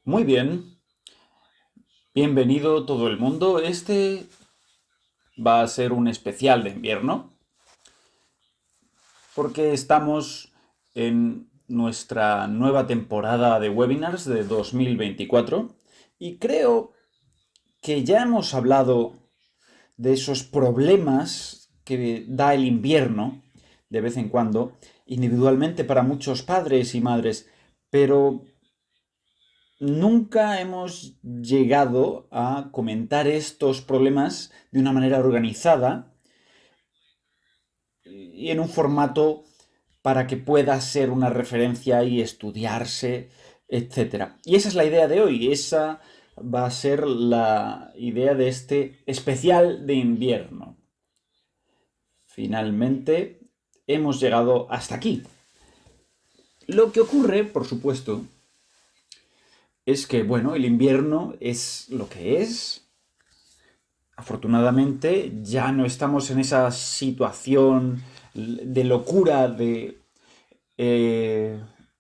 Muy bien, bienvenido todo el mundo. Este va a ser un especial de invierno porque estamos en nuestra nueva temporada de webinars de 2024 y creo que ya hemos hablado de esos problemas que da el invierno de vez en cuando, individualmente para muchos padres y madres, pero nunca hemos llegado a comentar estos problemas de una manera organizada y en un formato para que pueda ser una referencia y estudiarse, etcétera. Y esa es la idea de hoy, esa va a ser la idea de este especial de invierno. Finalmente hemos llegado hasta aquí. Lo que ocurre, por supuesto, es que, bueno, el invierno es lo que es. Afortunadamente ya no estamos en esa situación de locura de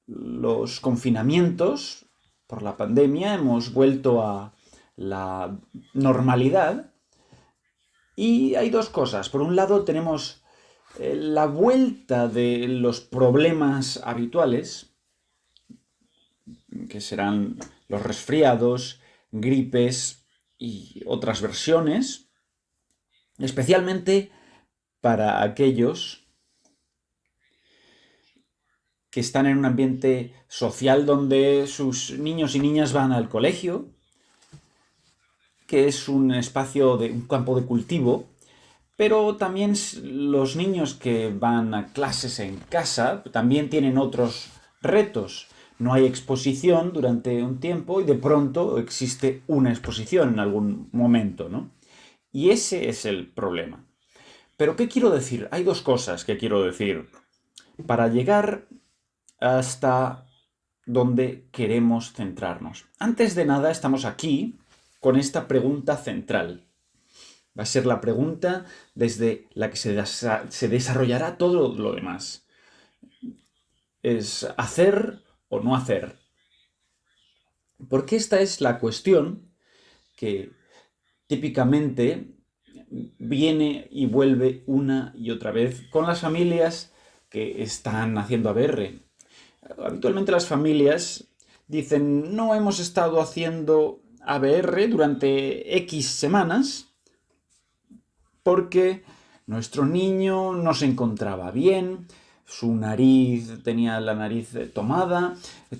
los confinamientos por la pandemia. Hemos vuelto a la normalidad y hay dos cosas. Por un lado tenemos la vuelta de los problemas habituales, que serán los resfriados, gripes y otras versiones, especialmente para aquellos que están en un ambiente social donde sus niños y niñas van al colegio, que es un espacio de un campo de cultivo, pero también los niños que van a clases en casa también tienen otros retos. No hay exposición durante un tiempo y de pronto existe una exposición en algún momento, ¿no? Y ese es el problema. Pero ¿qué quiero decir? Hay dos cosas que quiero decir. Para llegar hasta donde queremos centrarnos. Antes de nada, estamos aquí con esta pregunta central. Va a ser la pregunta desde la que se desarrollará todo lo demás. Es hacer o no hacer. Porque esta es la cuestión que típicamente viene y vuelve una y otra vez con las familias que están haciendo ABR. Habitualmente las familias dicen, no hemos estado haciendo ABR durante X semanas porque nuestro niño no se encontraba bien, su nariz tenía la nariz tomada,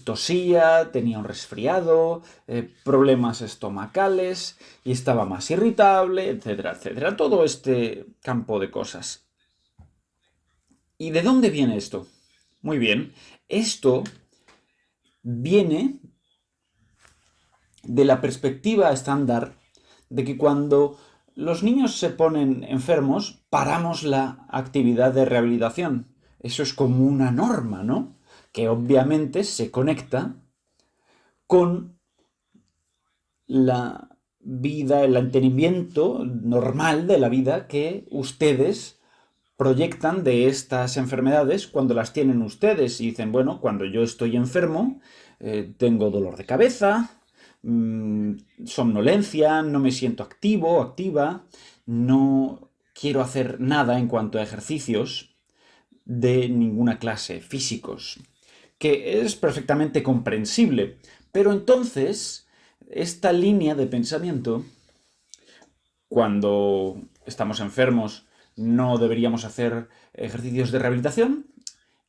tosía, tenía un resfriado, problemas estomacales y estaba más irritable, etcétera, etcétera. Todo este campo de cosas. ¿Y de dónde viene esto? Muy bien, esto viene de la perspectiva estándar de que cuando los niños se ponen enfermos, paramos la actividad de rehabilitación. Eso es como una norma, ¿no? Que obviamente se conecta con la vida, el entendimiento normal de la vida que ustedes proyectan de estas enfermedades cuando las tienen ustedes y dicen, bueno, cuando yo estoy enfermo, tengo dolor de cabeza, mmm, somnolencia, no me siento activo, activa, no quiero hacer nada en cuanto a ejercicios de ninguna clase, físicos, que es perfectamente comprensible. Pero entonces, esta línea de pensamiento, cuando estamos enfermos, no deberíamos hacer ejercicios de rehabilitación,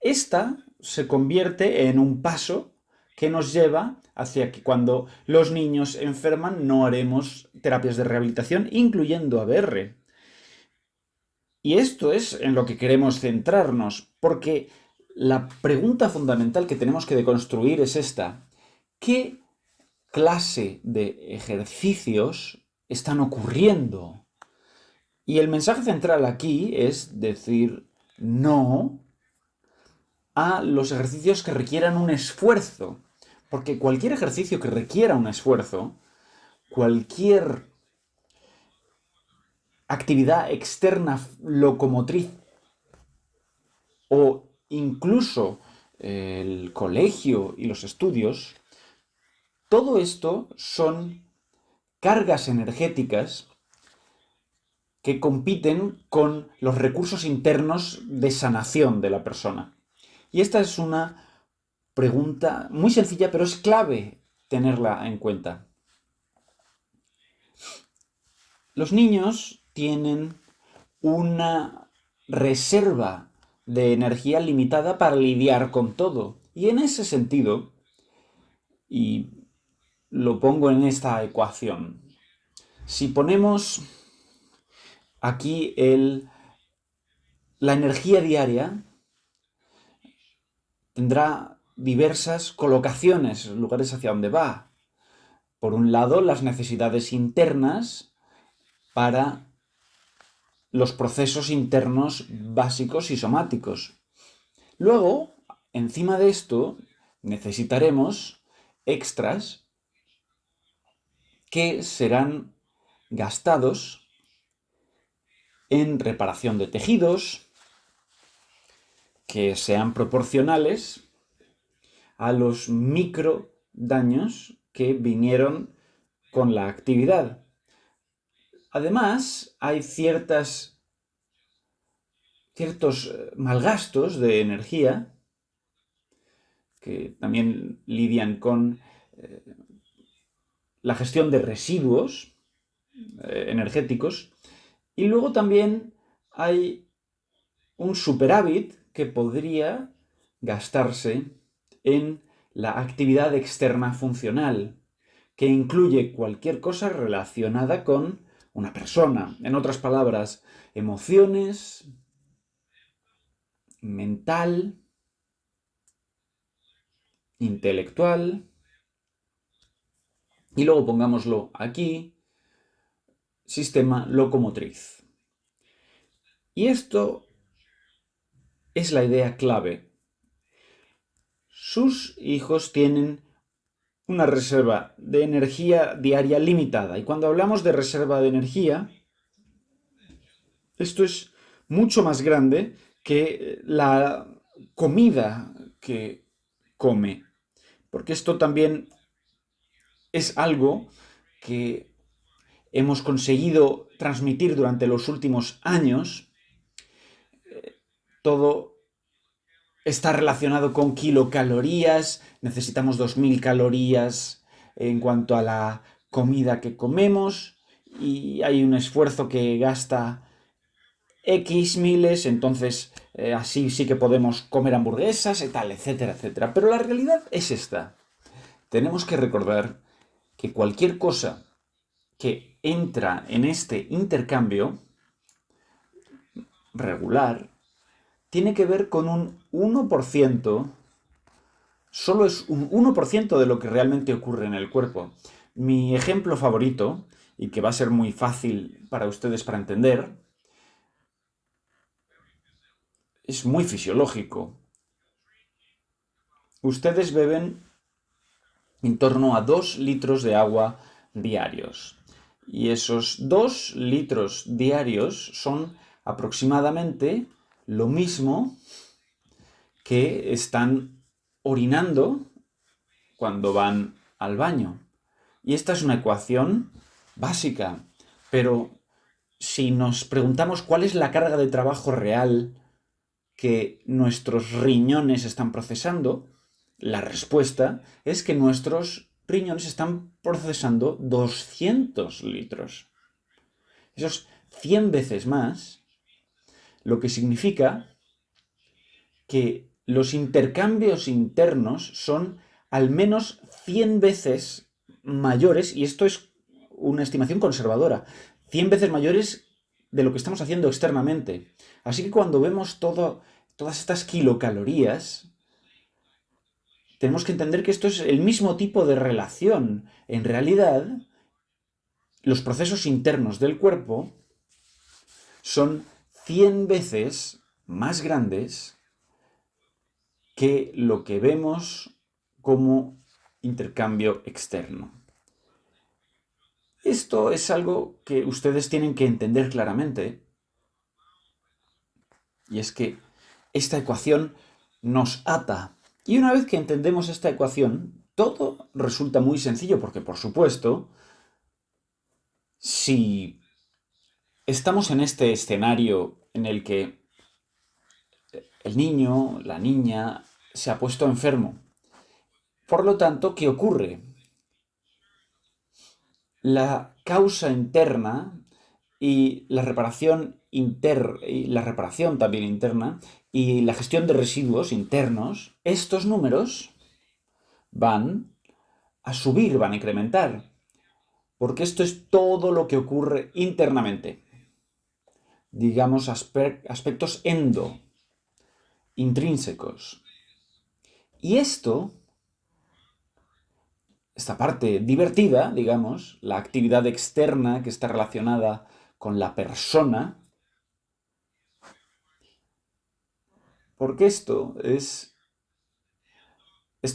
esta se convierte en un paso que nos lleva hacia que cuando los niños enferman no haremos terapias de rehabilitación, incluyendo ABR. Y esto es en lo que queremos centrarnos, porque la pregunta fundamental que tenemos que deconstruir es esta. ¿Qué clase de ejercicios están ocurriendo? Y el mensaje central aquí es decir no a los ejercicios que requieran un esfuerzo. Porque cualquier ejercicio que requiera un esfuerzo, cualquier actividad externa locomotriz o incluso el colegio y los estudios, Todo esto son cargas energéticas que compiten con los recursos internos de sanación de la persona. Y esta es una pregunta muy sencilla, pero es clave tenerla en cuenta. Los niños tienen una reserva de energía limitada para lidiar con todo. Y en ese sentido, y lo pongo en esta ecuación, si ponemos aquí la energía diaria, tendrá diversas colocaciones, lugares hacia donde va. Por un lado, las necesidades internas para los procesos internos básicos y somáticos. Luego, encima de esto, necesitaremos extras que serán gastados en reparación de tejidos, que sean proporcionales a los micro daños que vinieron con la actividad. Además, hay ciertos malgastos de energía que también lidian con la gestión de residuos energéticos. Y luego también hay un superávit que podría gastarse en la actividad externa funcional, que incluye cualquier cosa relacionada con una persona. En otras palabras, emociones, mental, intelectual. Y luego pongámoslo aquí, sistema locomotriz. Y esto es la idea clave. Sus hijos tienen una reserva de energía diaria limitada. Y cuando hablamos de reserva de energía, esto es mucho más grande que la comida que come. Porque esto también es algo que hemos conseguido transmitir durante los últimos años. Todo está relacionado con kilocalorías, necesitamos 2000 calorías en cuanto a la comida que comemos y hay un esfuerzo que gasta X miles, entonces así sí que podemos comer hamburguesas y tal, etcétera, etcétera. Pero la realidad es esta. Tenemos que recordar que cualquier cosa que entra en este intercambio regular tiene que ver con un 1%, solo es un 1% de lo que realmente ocurre en el cuerpo. Mi ejemplo favorito, y que va a ser muy fácil para ustedes para entender, es muy fisiológico. Ustedes beben en torno a 2 litros de agua diarios. Y esos 2 litros diarios son aproximadamente lo mismo que están orinando cuando van al baño. Y esta es una ecuación básica, pero si nos preguntamos cuál es la carga de trabajo real que nuestros riñones están procesando, la respuesta es que nuestros riñones están procesando 200 litros. Eso es 100 veces más, lo que significa que los intercambios internos son al menos 100 veces mayores, y esto es una estimación conservadora, 100 veces mayores de lo que estamos haciendo externamente. Así que cuando vemos todas estas kilocalorías, tenemos que entender que esto es el mismo tipo de relación. En realidad, los procesos internos del cuerpo son 100 veces más grandes que lo que vemos como intercambio externo. Esto es algo que ustedes tienen que entender claramente, y es que esta ecuación nos ata. Y una vez que entendemos esta ecuación, todo resulta muy sencillo porque, por supuesto, si estamos en este escenario en el que el niño, la niña, se ha puesto enfermo, por lo tanto, ¿qué ocurre? La causa interna y la reparación y la reparación también interna y la gestión de residuos internos, estos números van a subir, van a incrementar, porque esto es todo lo que ocurre internamente. Digamos aspectos intrínsecos. Y esta parte divertida, digamos, la actividad externa que está relacionada con la persona, porque esta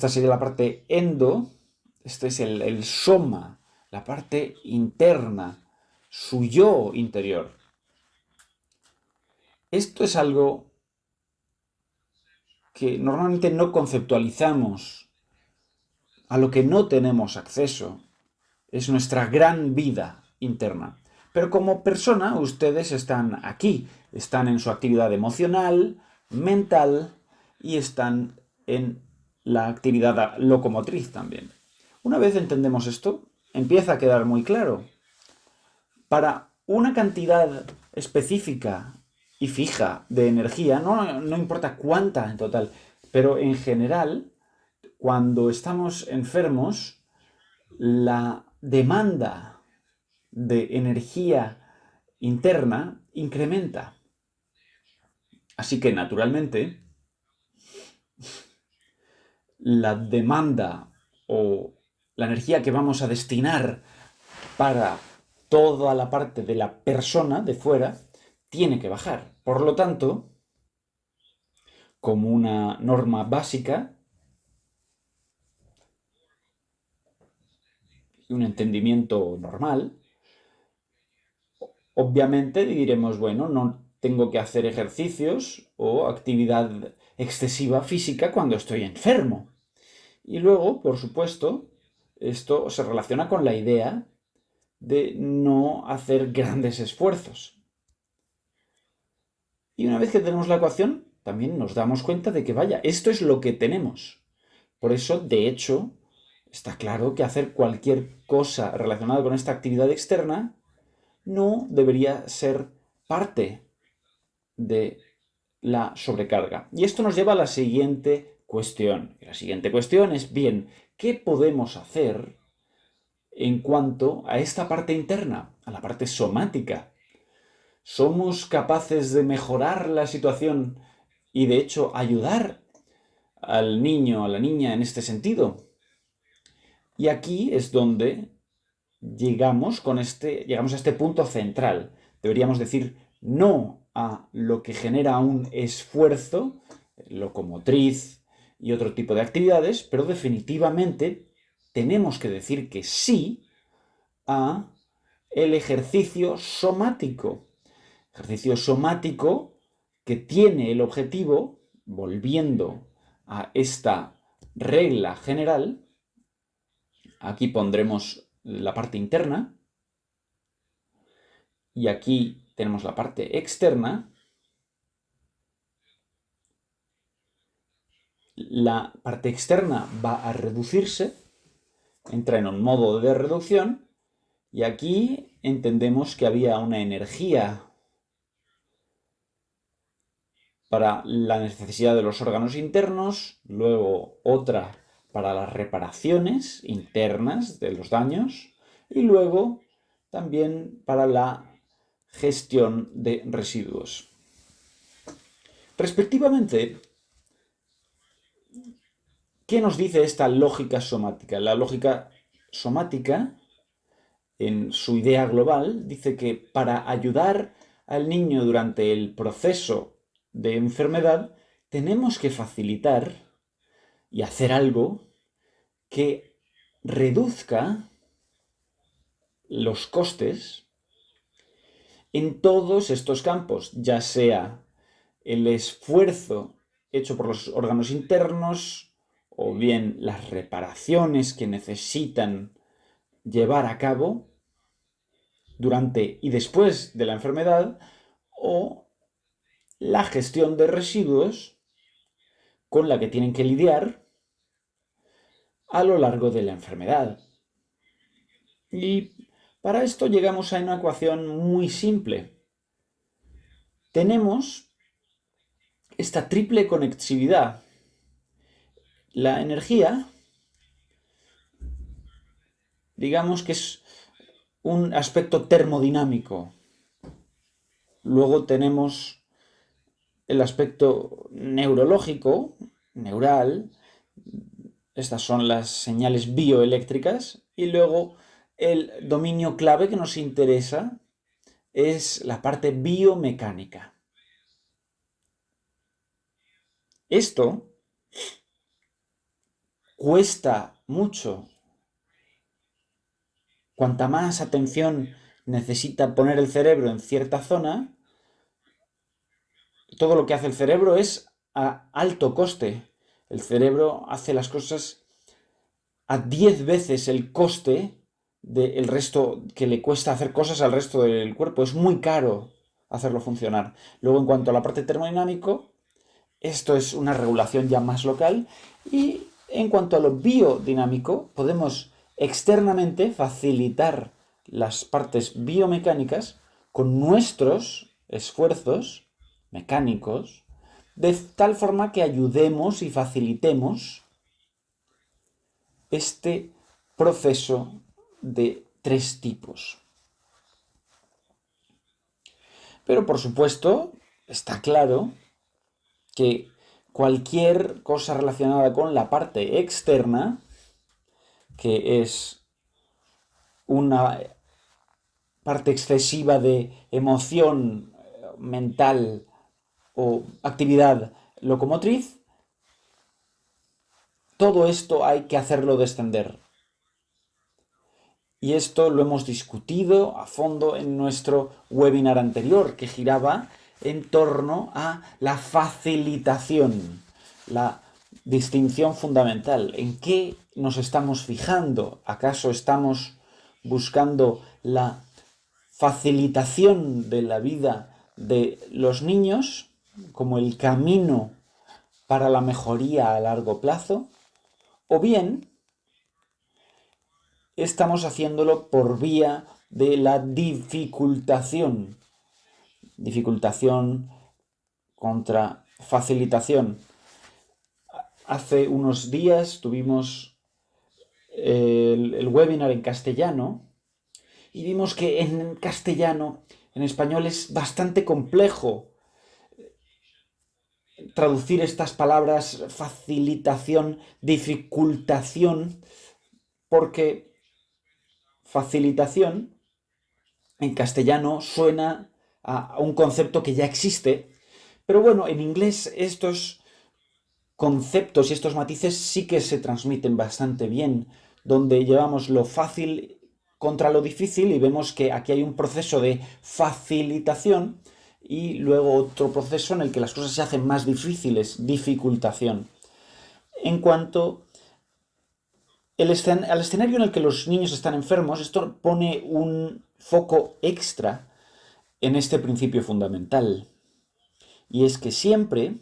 sería la parte este es el soma, la parte interna, su yo interior. Esto es algo que normalmente no conceptualizamos, a lo que no tenemos acceso. Es nuestra gran vida interna. Pero como persona, ustedes están aquí, están en su actividad emocional, mental y están en la actividad locomotriz también. Una vez entendemos esto, empieza a quedar muy claro. Para una cantidad específica y fija de energía, no importa cuánta en total, pero en general, cuando estamos enfermos, la demanda de energía interna incrementa. Así que, naturalmente, la demanda o la energía que vamos a destinar para toda la parte de la persona de fuera tiene que bajar. Por lo tanto, como una norma básica y un entendimiento normal, obviamente diremos, bueno, no tengo que hacer ejercicios o actividad excesiva física cuando estoy enfermo. Y luego, por supuesto, esto se relaciona con la idea de no hacer grandes esfuerzos. Y una vez que tenemos la ecuación, también nos damos cuenta de que, vaya, esto es lo que tenemos. Por eso, de hecho, está claro que hacer cualquier cosa relacionada con esta actividad externa no debería ser parte de la sobrecarga. Y esto nos lleva a la siguiente cuestión. La siguiente cuestión es, bien, ¿qué podemos hacer en cuanto a esta parte interna, a la parte somática? ¿Somos capaces de mejorar la situación y de hecho ayudar al niño, a la niña en este sentido? Y aquí es donde llegamos a este punto central. Deberíamos decir no a lo que genera un esfuerzo locomotriz y otro tipo de actividades, pero definitivamente tenemos que decir que sí a el ejercicio somático. Ejercicio somático que tiene el objetivo, volviendo a esta regla general, aquí pondremos la parte interna y aquí tenemos la parte externa. La parte externa va a reducirse, entra en un modo de reducción y aquí entendemos que había una energía para la necesidad de los órganos internos, luego otra para las reparaciones internas de los daños y luego también para la gestión de residuos. Respectivamente, ¿qué nos dice esta lógica somática? La lógica somática, en su idea global, dice que para ayudar al niño durante el proceso de enfermedad, tenemos que facilitar y hacer algo que reduzca los costes en todos estos campos, ya sea el esfuerzo hecho por los órganos internos o bien las reparaciones que necesitan llevar a cabo durante y después de la enfermedad, o la gestión de residuos con la que tienen que lidiar a lo largo de la enfermedad. Y para esto llegamos a una ecuación muy simple. Tenemos esta triple conectividad. La energía, digamos que es un aspecto termodinámico. Luego tenemos el aspecto neurológico, neural. Estas son las señales bioeléctricas. Y luego el dominio clave que nos interesa es la parte biomecánica. Esto cuesta mucho. Cuanta más atención necesita poner el cerebro en cierta zona, todo lo que hace el cerebro es a alto coste. El cerebro hace las cosas a 10 veces el coste del resto que le cuesta hacer cosas al resto del cuerpo. Es muy caro hacerlo funcionar. Luego, en cuanto a la parte termodinámico, esto es una regulación ya más local. Y en cuanto a lo biodinámico, podemos externamente facilitar las partes biomecánicas con nuestros esfuerzos mecánicos, de tal forma que ayudemos y facilitemos este proceso de 3 tipos. Pero por supuesto, está claro que cualquier cosa relacionada con la parte externa, que es una parte excesiva de emoción mental o actividad locomotriz, todo esto hay que hacerlo descender. Y esto lo hemos discutido a fondo en nuestro webinar anterior, que giraba en torno a la facilitación, la distinción fundamental. ¿En qué nos estamos fijando? ¿Acaso estamos buscando la facilitación de la vida de los niños como el camino para la mejoría a largo plazo? ¿O bien estamos haciéndolo por vía de la dificultación? Dificultación contra facilitación. Hace unos días tuvimos el webinar en castellano y vimos que en castellano, en español, es bastante complejo traducir estas palabras facilitación, dificultación, porque facilitación en castellano suena a un concepto que ya existe, pero bueno, en inglés estos conceptos y estos matices sí que se transmiten bastante bien, donde llevamos lo fácil contra lo difícil y vemos que aquí hay un proceso de facilitación y luego otro proceso en el que las cosas se hacen más difíciles, dificultación. En cuanto al escenario en el que los niños están enfermos, esto pone un foco extra en este principio fundamental. Y es que siempre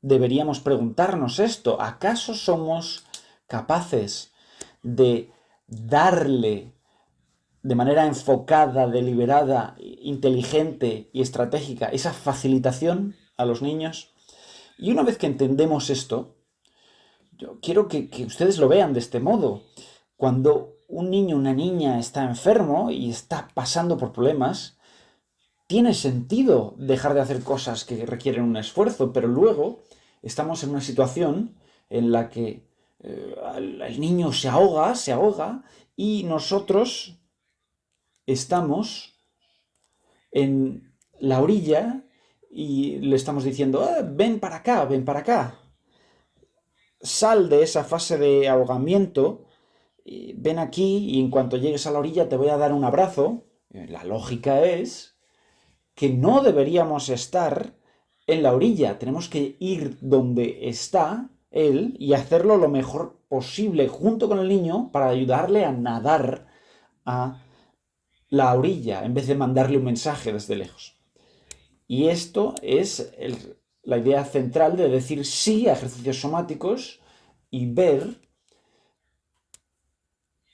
deberíamos preguntarnos esto: ¿acaso somos capaces de darle de manera enfocada, deliberada, inteligente y estratégica esa facilitación a los niños? Y una vez que entendemos esto, yo quiero que ustedes lo vean de este modo. Cuando un niño o una niña está enfermo y está pasando por problemas, tiene sentido dejar de hacer cosas que requieren un esfuerzo, pero luego estamos en una situación en la que el niño se ahoga y nosotros estamos en la orilla y le estamos diciendo: ven para acá, ven para acá. Sal de esa fase de ahogamiento, ven aquí y en cuanto llegues a la orilla te voy a dar un abrazo. La lógica es que no deberíamos estar en la orilla, tenemos que ir donde está él y hacerlo lo mejor posible junto con el niño para ayudarle a nadar a la orilla en vez de mandarle un mensaje desde lejos. Y esto es la idea central de decir sí a ejercicios somáticos y ver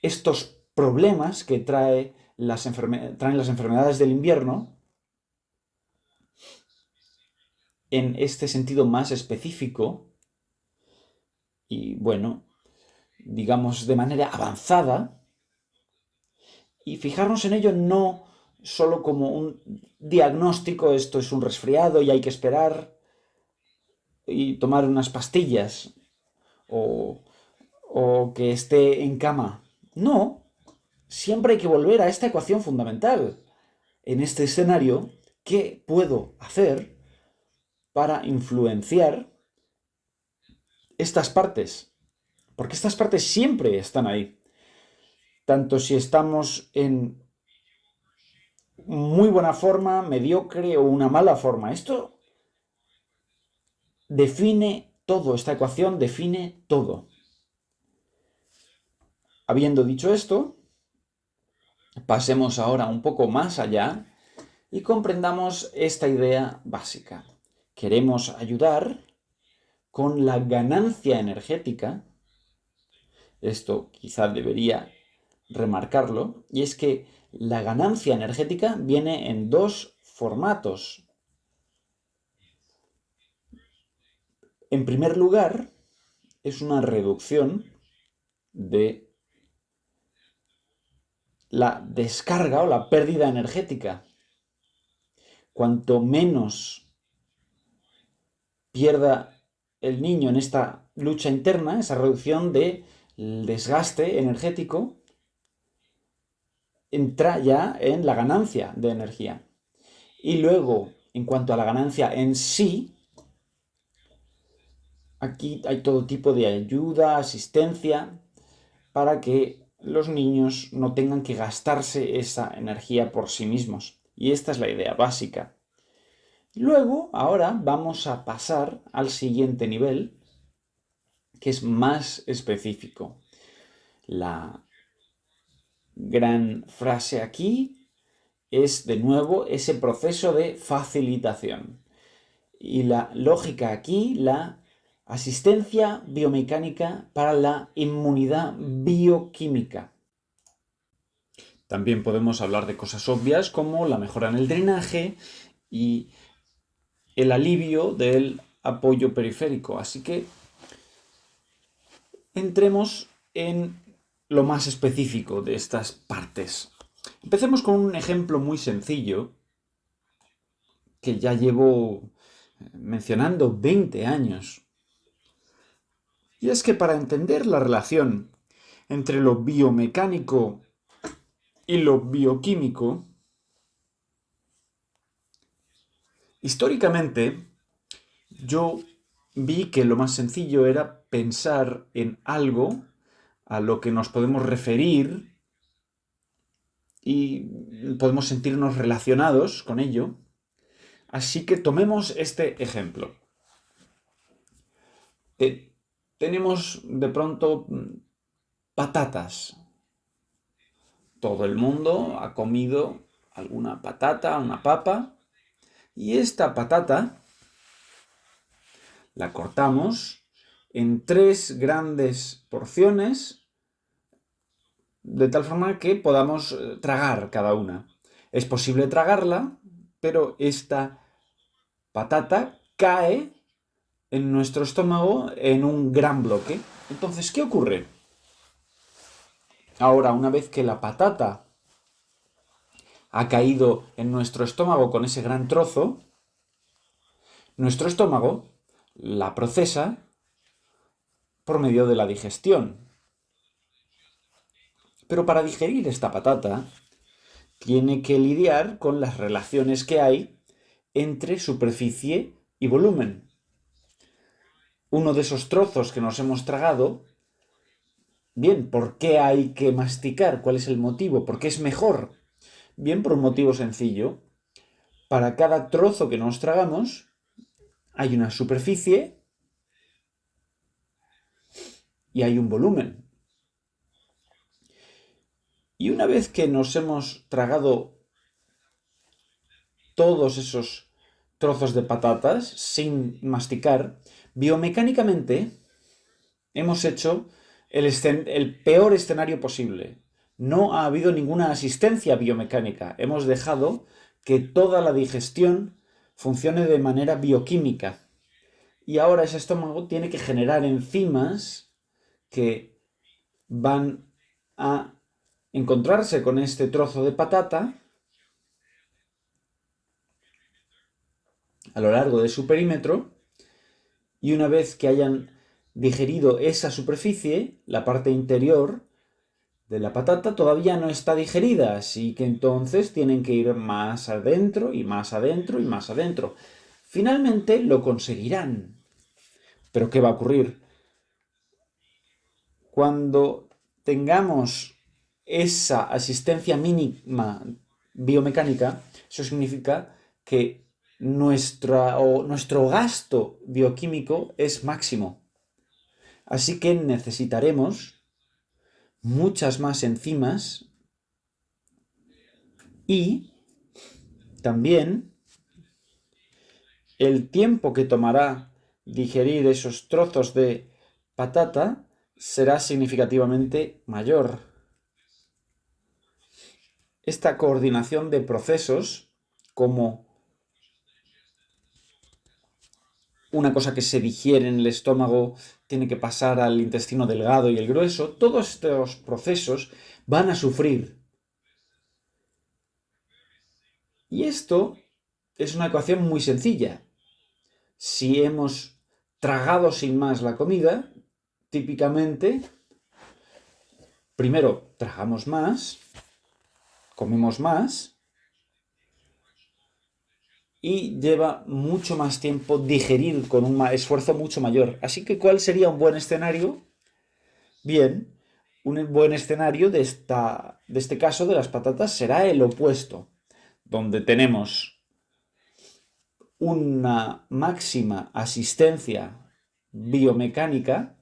estos problemas que traen las enfermedades del invierno en este sentido más específico y, bueno, digamos de manera avanzada, y fijarnos en ello no solo como un diagnóstico, esto es un resfriado y hay que esperar y tomar unas pastillas o, o que esté en cama. No, siempre hay que volver a esta ecuación fundamental. En este escenario, ¿qué puedo hacer para influenciar estas partes? Porque estas partes siempre están ahí. Tanto si estamos en muy buena forma, mediocre o una mala forma. Esto define todo, esta ecuación define todo. Habiendo dicho esto, pasemos ahora un poco más allá y comprendamos esta idea básica. Queremos ayudar con la ganancia energética. Esto quizá debería remarcarlo, y es que la ganancia energética viene en dos formatos. En primer lugar, es una reducción de la descarga o la pérdida energética. Cuanto menos pierda el niño en esta lucha interna, esa reducción del desgaste energético, entra ya en la ganancia de energía. Y luego, en cuanto a la ganancia en sí, aquí hay todo tipo de ayuda, asistencia, para que los niños no tengan que gastarse esa energía por sí mismos. Y esta es la idea básica. Luego, ahora vamos a pasar al siguiente nivel, que es más específico. La gran frase aquí es, de nuevo, ese proceso de facilitación. Y la lógica aquí, la asistencia biomecánica para la inmunidad bioquímica. También podemos hablar de cosas obvias como la mejora en el drenaje y el alivio del apoyo periférico. Así que entremos en lo más específico de estas partes. Empecemos con un ejemplo muy sencillo que ya llevo mencionando 20 años. Y es que para entender la relación entre lo biomecánico y lo bioquímico, históricamente yo vi que lo más sencillo era pensar en algo a lo que nos podemos referir y podemos sentirnos relacionados con ello. Así que tomemos este ejemplo. Tenemos de pronto patatas. Todo el mundo ha comido alguna patata, una papa, y esta patata la cortamos en 3 grandes porciones, de tal forma que podamos tragar cada una. Es posible tragarla, pero esta patata cae en nuestro estómago en un gran bloque. Entonces, ¿qué ocurre? Ahora, una vez que la patata ha caído en nuestro estómago con ese gran trozo, nuestro estómago la procesa por medio de la digestión. Pero para digerir esta patata, tiene que lidiar con las relaciones que hay entre superficie y volumen. Uno de esos trozos que nos hemos tragado, bien, ¿por qué hay que masticar? ¿Cuál es el motivo? ¿Por qué es mejor? Bien, por un motivo sencillo. Para cada trozo que nos tragamos, hay una superficie y hay un volumen. Y una vez que nos hemos tragado todos esos trozos de patatas sin masticar, biomecánicamente hemos hecho el peor escenario posible. No ha habido ninguna asistencia biomecánica. Hemos dejado que toda la digestión funcione de manera bioquímica. Y ahora ese estómago tiene que generar enzimas que van a encontrarse con este trozo de patata a lo largo de su perímetro, y una vez que hayan digerido esa superficie, la parte interior de la patata todavía no está digerida, así que entonces tienen que ir más adentro y más adentro y más adentro. Finalmente lo conseguirán. ¿Pero qué va a ocurrir? Cuando tengamos esa asistencia mínima biomecánica, eso significa que nuestro gasto bioquímico es máximo. Así que necesitaremos muchas más enzimas y también el tiempo que tomará digerir esos trozos de patata será significativamente mayor. Esta coordinación de procesos, como una cosa que se digiere en el estómago tiene que pasar al intestino delgado y el grueso, todos estos procesos van a sufrir. Y esto es una ecuación muy sencilla. Si hemos tragado sin más la comida, típicamente, primero tragamos más, comemos más, y lleva mucho más tiempo digerir con un esfuerzo mucho mayor. Así que, ¿cuál sería un buen escenario? Bien, un buen escenario de este caso de las patatas será el opuesto, donde tenemos una máxima asistencia biomecánica.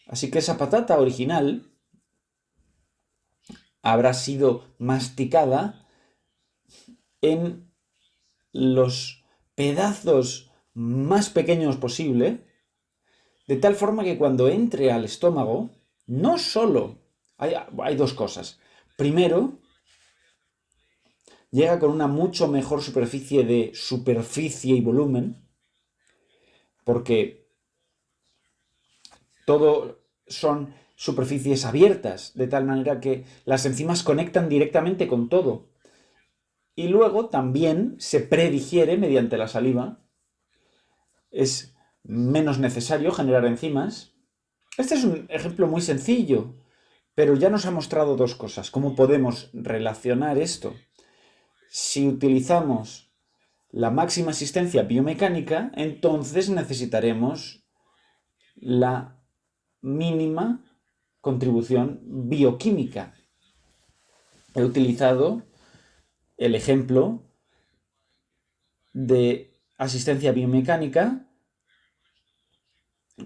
Así que esa patata original habrá sido masticada en los pedazos más pequeños posible, de tal forma que cuando entre al estómago, no solo hay dos cosas. Primero, llega con una mucho mejor superficie y volumen, porque todo son superficies abiertas, de tal manera que las enzimas conectan directamente con todo. Y luego también se predigiere mediante la saliva. Es menos necesario generar enzimas. Este es un ejemplo muy sencillo, pero ya nos ha mostrado dos cosas. ¿Cómo podemos relacionar esto? Si utilizamos la máxima asistencia biomecánica, entonces necesitaremos la mínima contribución bioquímica. He utilizado el ejemplo de asistencia biomecánica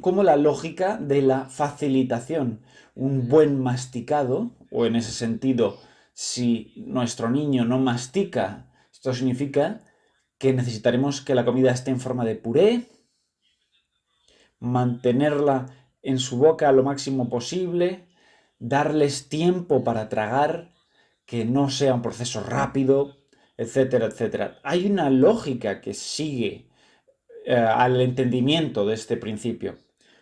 como la lógica de la facilitación. Un buen masticado, o en ese sentido, si nuestro niño no mastica, esto significa que necesitaremos que la comida esté en forma de puré, mantenerla en su boca lo máximo posible, darles tiempo para tragar, que no sea un proceso rápido, etcétera, etcétera. Hay una lógica que sigue al entendimiento de este principio.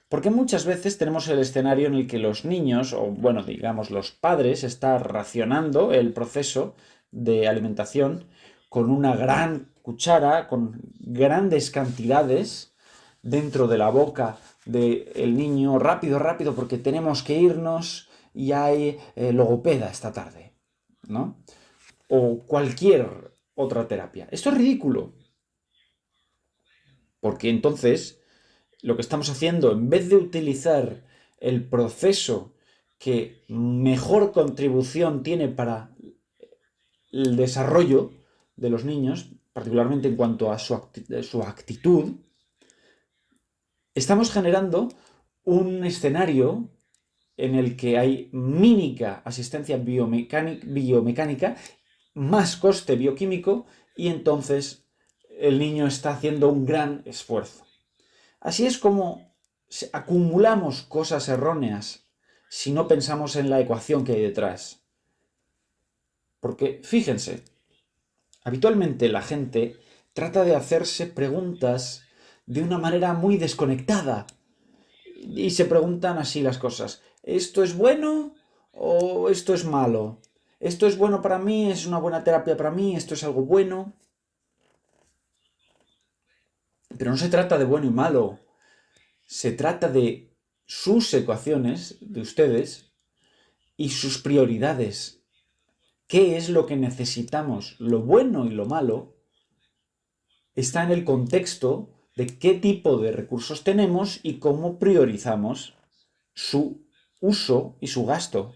Porque muchas veces tenemos el escenario en el que los niños, o bueno, digamos los padres, están racionando el proceso de alimentación con una gran cuchara, con grandes cantidades dentro de la boca del niño, rápido, rápido, porque tenemos que irnos y hay logopeda esta tarde, ¿no? O cualquier otra terapia. Esto es ridículo. Porque entonces lo que estamos haciendo, en vez de utilizar el proceso que mejor contribución tiene para el desarrollo de los niños, particularmente en cuanto a su actitud, estamos generando un escenario en el que hay mínima asistencia biomecánica, más coste bioquímico, y entonces el niño está haciendo un gran esfuerzo. Así es como acumulamos cosas erróneas si no pensamos en la ecuación que hay detrás. Porque, fíjense, habitualmente la gente trata de hacerse preguntas de una manera muy desconectada y se preguntan así las cosas. ¿Esto es bueno o esto es malo? ¿Esto es bueno para mí? ¿Es una buena terapia para mí? ¿Esto es algo bueno? Pero no se trata de bueno y malo. Se trata de sus ecuaciones, de ustedes, y sus prioridades. ¿Qué es lo que necesitamos? Lo bueno y lo malo está en el contexto de qué tipo de recursos tenemos y cómo priorizamos su uso y su gasto.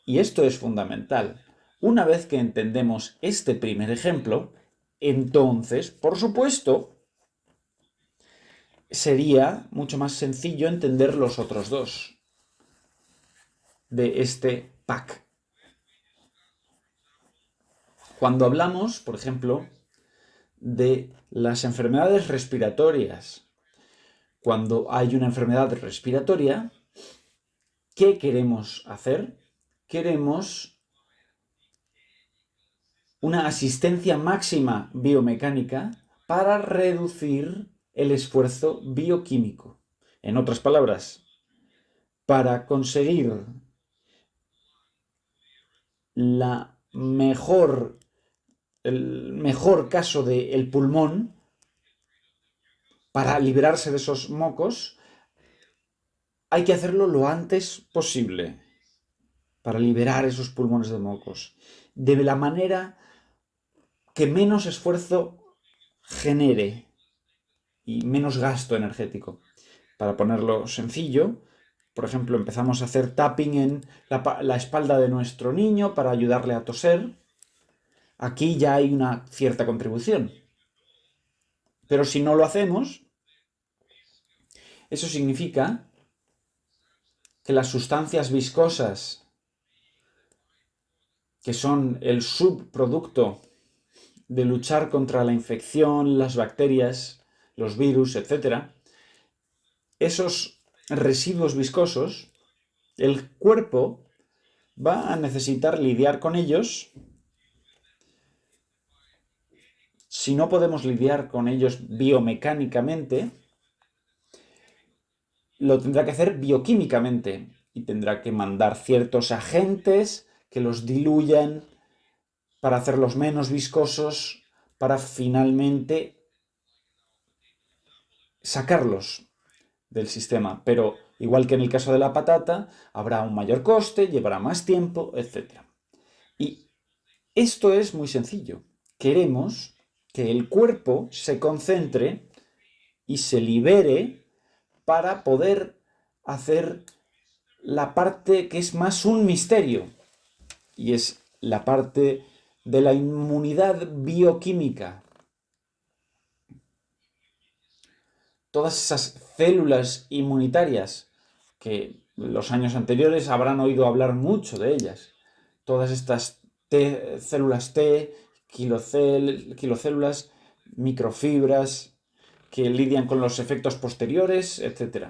Y esto es fundamental. Una vez que entendemos este primer ejemplo, entonces, por supuesto, sería mucho más sencillo entender los otros dos de este pack. Cuando hablamos, por ejemplo, de las enfermedades respiratorias, cuando hay una enfermedad respiratoria, ¿qué queremos hacer? Queremos una asistencia máxima biomecánica para reducir el esfuerzo bioquímico. En otras palabras, para conseguir el mejor caso del pulmón, para liberarse de esos mocos, hay que hacerlo lo antes posible, para liberar esos pulmones de mocos, de la manera que menos esfuerzo genere y menos gasto energético. Para ponerlo sencillo, por ejemplo, empezamos a hacer tapping en la espalda de nuestro niño para ayudarle a toser. Aquí ya hay una cierta contribución. Pero si no lo hacemos, eso significa que las sustancias viscosas, que son el subproducto de luchar contra la infección, las bacterias, los virus, etc., esos residuos viscosos, el cuerpo va a necesitar lidiar con ellos. Si no podemos lidiar con ellos biomecánicamente, lo tendrá que hacer bioquímicamente y tendrá que mandar ciertos agentes que los diluyan para hacerlos menos viscosos, para finalmente sacarlos del sistema. Pero igual que en el caso de la patata, habrá un mayor coste, llevará más tiempo, etc. Y esto es muy sencillo. Queremos que el cuerpo se concentre y se libere para poder hacer la parte que es más un misterio, y es la parte de la inmunidad bioquímica. Todas esas células inmunitarias que los años anteriores habrán oído hablar mucho de ellas. Todas estas células T, kilocélulas, microfibras, que lidian con los efectos posteriores, etc.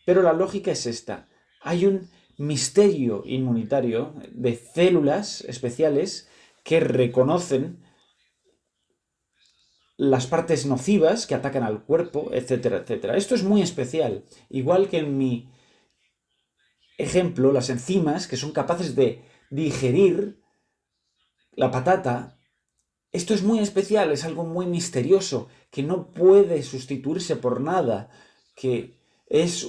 Pero la lógica es esta. Hay un misterio inmunitario de células especiales que reconocen las partes nocivas que atacan al cuerpo, etcétera, etcétera. Esto es muy especial. Igual que en mi ejemplo, las enzimas que son capaces de digerir la patata, esto es muy especial, es algo muy misterioso, que no puede sustituirse por nada, que es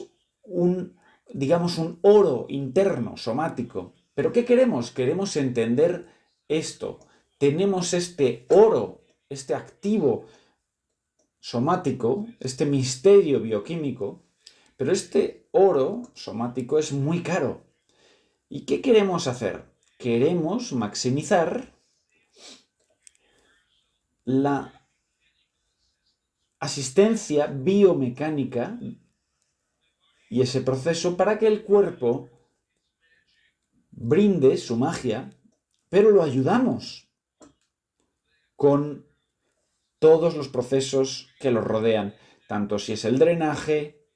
digamos, un oro interno, somático. ¿Pero qué queremos? Queremos entender esto. Tenemos este oro, este activo somático, este misterio bioquímico, pero este oro somático es muy caro. ¿Y qué queremos hacer? Queremos maximizar la asistencia biomecánica y ese proceso para que el cuerpo brinde su magia, pero lo ayudamos con todos los procesos que lo rodean, tanto si es el drenaje,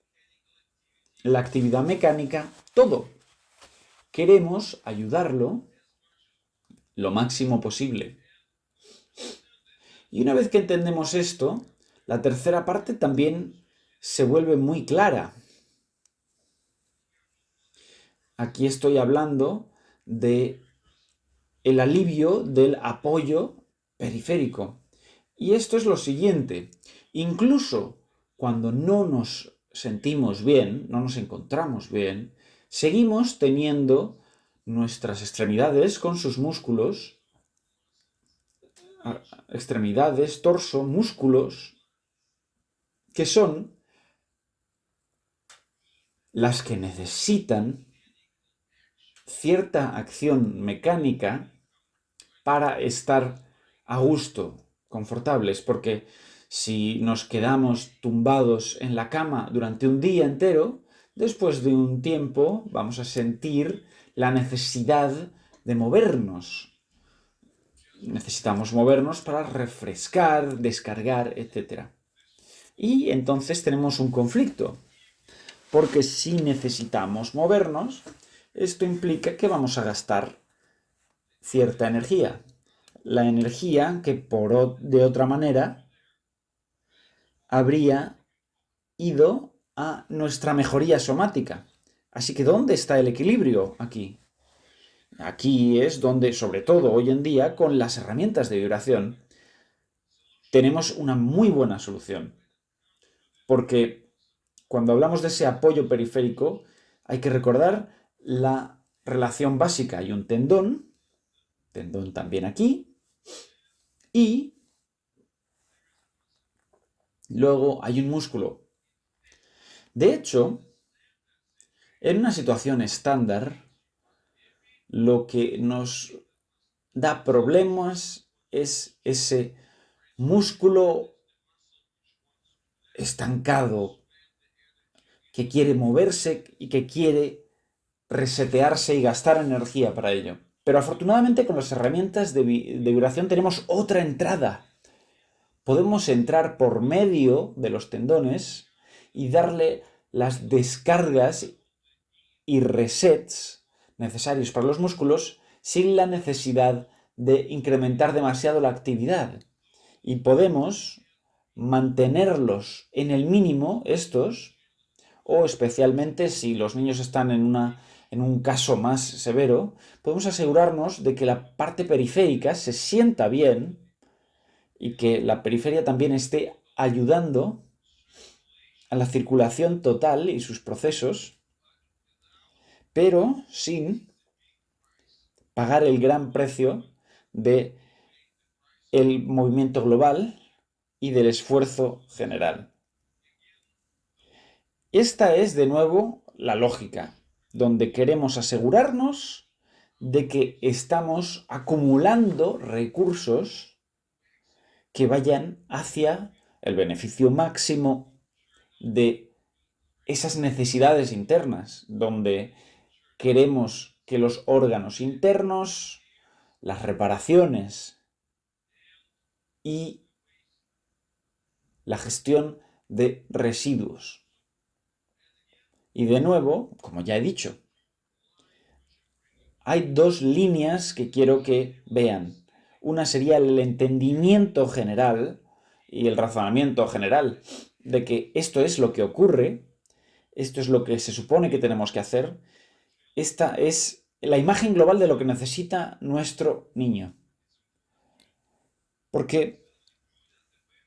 la actividad mecánica, todo. Queremos ayudarlo lo máximo posible. Y una vez que entendemos esto, la tercera parte también se vuelve muy clara. Aquí estoy hablando de el alivio del apoyo periférico. Y esto es lo siguiente, incluso cuando no nos sentimos bien, no nos encontramos bien, seguimos teniendo nuestras extremidades con sus músculos, extremidades, torso, músculos, que son las que necesitan cierta acción mecánica para estar a gusto, confortables, porque si nos quedamos tumbados en la cama durante un día entero, después de un tiempo vamos a sentir la necesidad de movernos. Necesitamos movernos para refrescar, descargar, etc. Y entonces tenemos un conflicto, porque si necesitamos movernos, esto implica que vamos a gastar cierta energía. La energía que de otra manera habría ido a nuestra mejoría somática. Así que ¿dónde está el equilibrio aquí? Aquí es donde, sobre todo hoy en día, con las herramientas de vibración, tenemos una muy buena solución. Porque cuando hablamos de ese apoyo periférico, hay que recordar la relación básica. Hay un tendón también aquí, y luego hay un músculo. De hecho, en una situación estándar, lo que nos da problemas es ese músculo estancado que quiere moverse y que quiere resetearse y gastar energía para ello. Pero afortunadamente con las herramientas de vibración tenemos otra entrada. Podemos entrar por medio de los tendones y darle las descargas y resets necesarios para los músculos sin la necesidad de incrementar demasiado la actividad. Y podemos mantenerlos en el mínimo, estos, o especialmente si los niños están en un caso más severo, podemos asegurarnos de que la parte periférica se sienta bien y que la periferia también esté ayudando a la circulación total y sus procesos, pero sin pagar el gran precio de el movimiento global y del esfuerzo general. Esta es, de nuevo, la lógica, donde queremos asegurarnos de que estamos acumulando recursos que vayan hacia el beneficio máximo de esas necesidades internas, donde queremos que los órganos internos, las reparaciones y la gestión de residuos. Y de nuevo, como ya he dicho, hay dos líneas que quiero que vean. Una sería el entendimiento general y el razonamiento general de que esto es lo que ocurre, esto es lo que se supone que tenemos que hacer. Esta es la imagen global de lo que necesita nuestro niño. Porque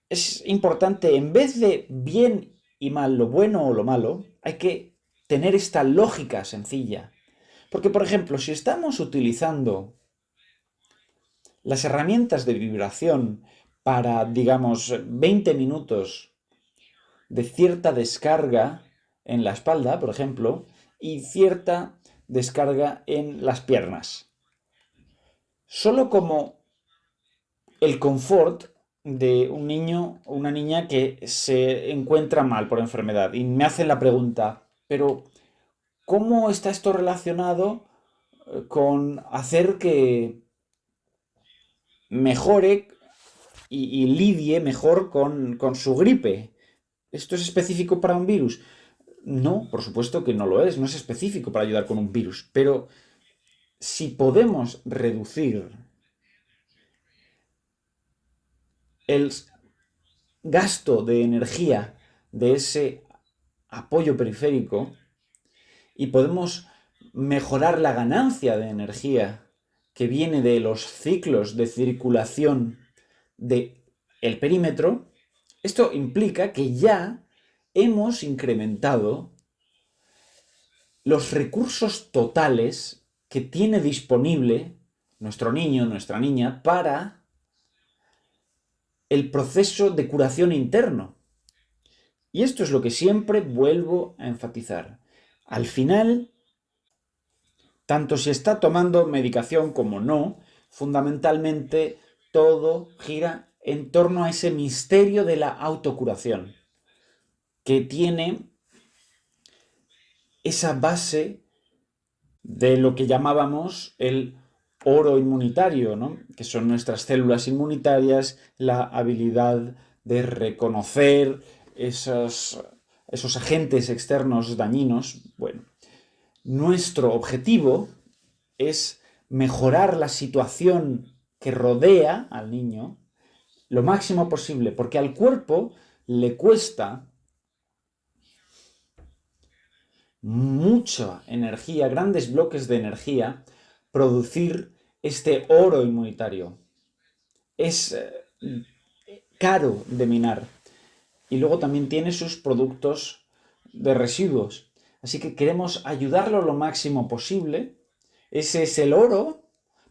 es importante, en vez de bien y mal, lo bueno o lo malo, hay que tener esta lógica sencilla. Porque, por ejemplo, si estamos utilizando las herramientas de vibración para, digamos, 20 minutos de cierta descarga en la espalda, por ejemplo, y cierta descarga en las piernas. Solo como el confort de un niño o una niña que se encuentra mal por enfermedad y me hacen la pregunta, Pero, ¿cómo está esto relacionado con hacer que mejore y lidie mejor con su gripe? ¿Esto es específico para un virus? No, por supuesto que no es específico para ayudar con un virus, pero si podemos reducir el gasto de energía de ese apoyo periférico y podemos mejorar la ganancia de energía que viene de los ciclos de circulación del perímetro, esto implica que ya hemos incrementado los recursos totales que tiene disponible nuestro niño, nuestra niña, para el proceso de curación interno. Y esto es lo que siempre vuelvo a enfatizar. Al final, tanto si está tomando medicación como no, fundamentalmente todo gira en torno a ese misterio de la autocuración, que tiene esa base de lo que llamábamos el oro inmunitario, ¿no? Que son nuestras células inmunitarias, la habilidad de reconocer esos agentes externos dañinos. Bueno, nuestro objetivo es mejorar la situación que rodea al niño lo máximo posible, porque al cuerpo le cuesta mucha energía, grandes bloques de energía, producir este oro inmunitario. Es caro de minar. Y luego también tiene sus productos de residuos. Así que queremos ayudarlo lo máximo posible. Ese es el oro,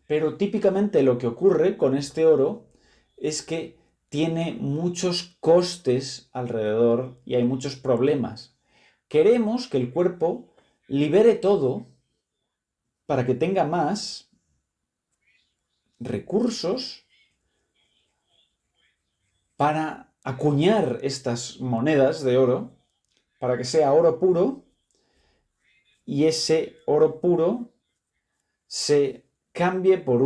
pero típicamente lo que ocurre con este oro es que tiene muchos costes alrededor y hay muchos problemas. Queremos que el cuerpo libere todo para que tenga más recursos para acuñar estas monedas de oro, para que sea oro puro, y ese oro puro se cambie por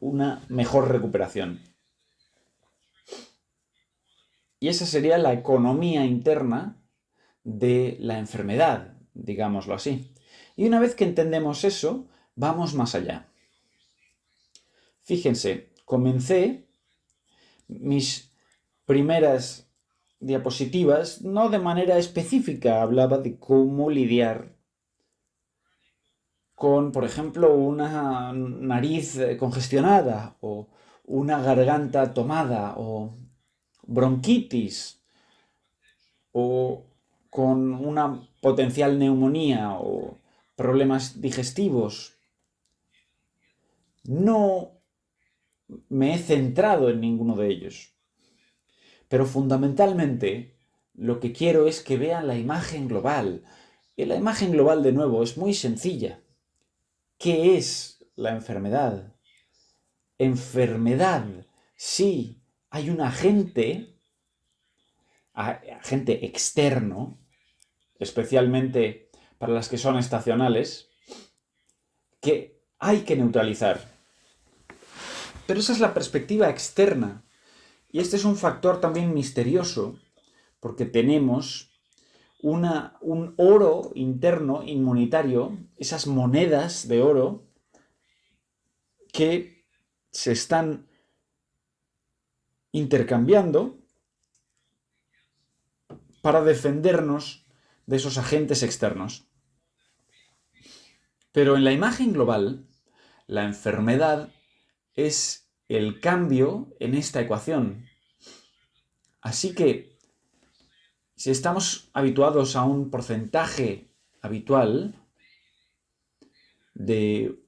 una mejor recuperación. Y esa sería la economía interna de la enfermedad, digámoslo así. Y una vez que entendemos eso, vamos más allá. Fíjense, comencé mis primeras diapositivas no de manera específica, hablaba de cómo lidiar con, por ejemplo, una nariz congestionada o una garganta tomada o bronquitis o con una potencial neumonía o problemas digestivos. No me he centrado en ninguno de ellos. Pero fundamentalmente lo que quiero es que vean la imagen global. Y la imagen global, de nuevo, es muy sencilla. ¿Qué es la enfermedad? Enfermedad. Sí, hay un agente externo, especialmente para las que son estacionales, que hay que neutralizar. Pero esa es la perspectiva externa. Y este es un factor también misterioso, porque tenemos un oro interno inmunitario, esas monedas de oro que se están intercambiando para defendernos de esos agentes externos. Pero en la imagen global, la enfermedad es el cambio en esta ecuación. Así que, si estamos habituados a un porcentaje habitual de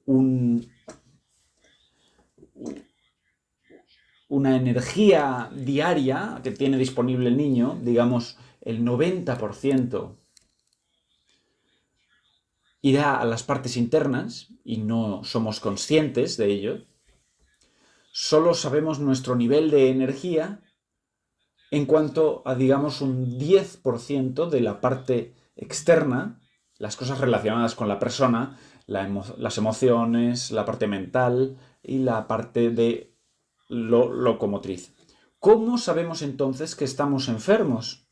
una energía diaria que tiene disponible el niño, digamos el 90%, irá a las partes internas y no somos conscientes de ello. Solo sabemos nuestro nivel de energía en cuanto a, digamos, un 10% de la parte externa, las cosas relacionadas con la persona, las emociones, la parte mental y la parte de lo locomotriz. ¿Cómo sabemos entonces que estamos enfermos?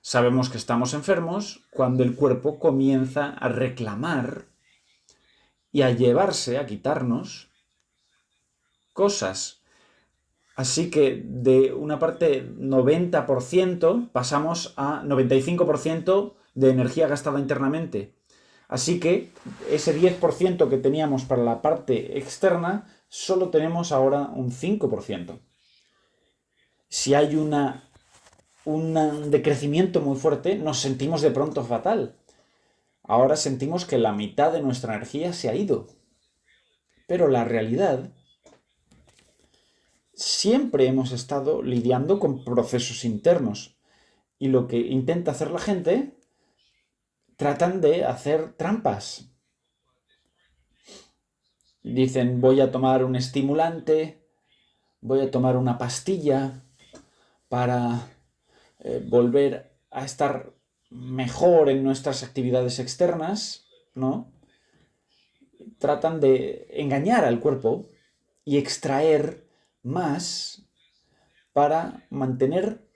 Sabemos que estamos enfermos cuando el cuerpo comienza a reclamar y a llevarse, a quitarnos cosas. Así que de una parte 90% pasamos a 95% de energía gastada internamente. Así que ese 10% que teníamos para la parte externa, solo tenemos ahora un 5%. Si hay un decrecimiento muy fuerte, nos sentimos de pronto fatal. Ahora sentimos que la mitad de nuestra energía se ha ido. Pero la realidad, siempre hemos estado lidiando con procesos internos. Y lo que intenta hacer la gente, tratan de hacer trampas. Dicen, voy a tomar un estimulante, voy a tomar una pastilla para volver a estar mejor en nuestras actividades externas, ¿no? Tratan de engañar al cuerpo y extraer más para mantener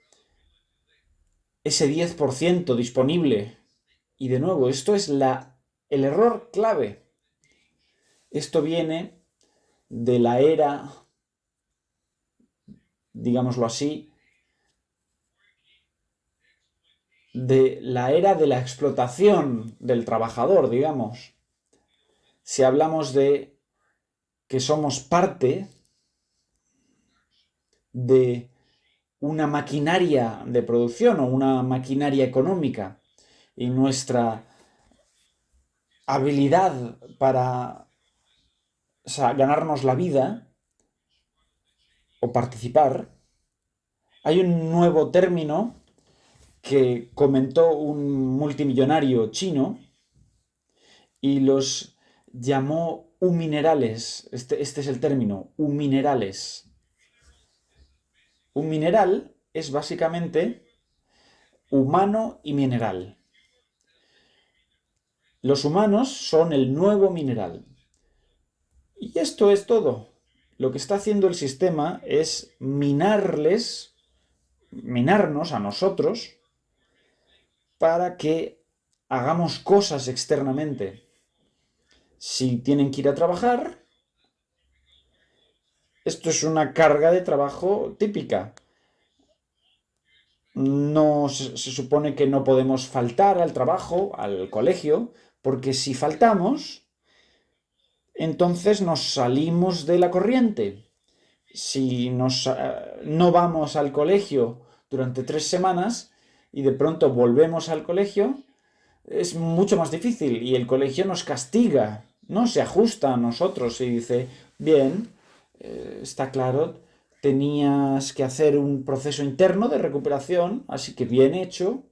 ese 10% disponible. Y de nuevo, esto es el error clave. Esto viene de la era, digámoslo así, de la era de la explotación del trabajador, digamos. Si hablamos de que somos parte de una maquinaria de producción o una maquinaria económica y nuestra habilidad para ganarnos la vida o participar, hay un nuevo término que comentó un multimillonario chino y los llamó huminerales. Este es el término, huminerales. Un mineral es básicamente humano y mineral. Los humanos son el nuevo mineral. Y esto es todo. Lo que está haciendo el sistema es minarnos a nosotros para que hagamos cosas externamente. Si tienen que ir a trabajar, esto es una carga de trabajo típica. No se supone que no podemos faltar al trabajo, al colegio, porque si faltamos, entonces nos salimos de la corriente. Si no vamos al colegio durante 3 semanas y de pronto volvemos al colegio, es mucho más difícil y el colegio nos castiga, no se ajusta a nosotros y dice, bien, está claro, tenías que hacer un proceso interno de recuperación, así que bien hecho,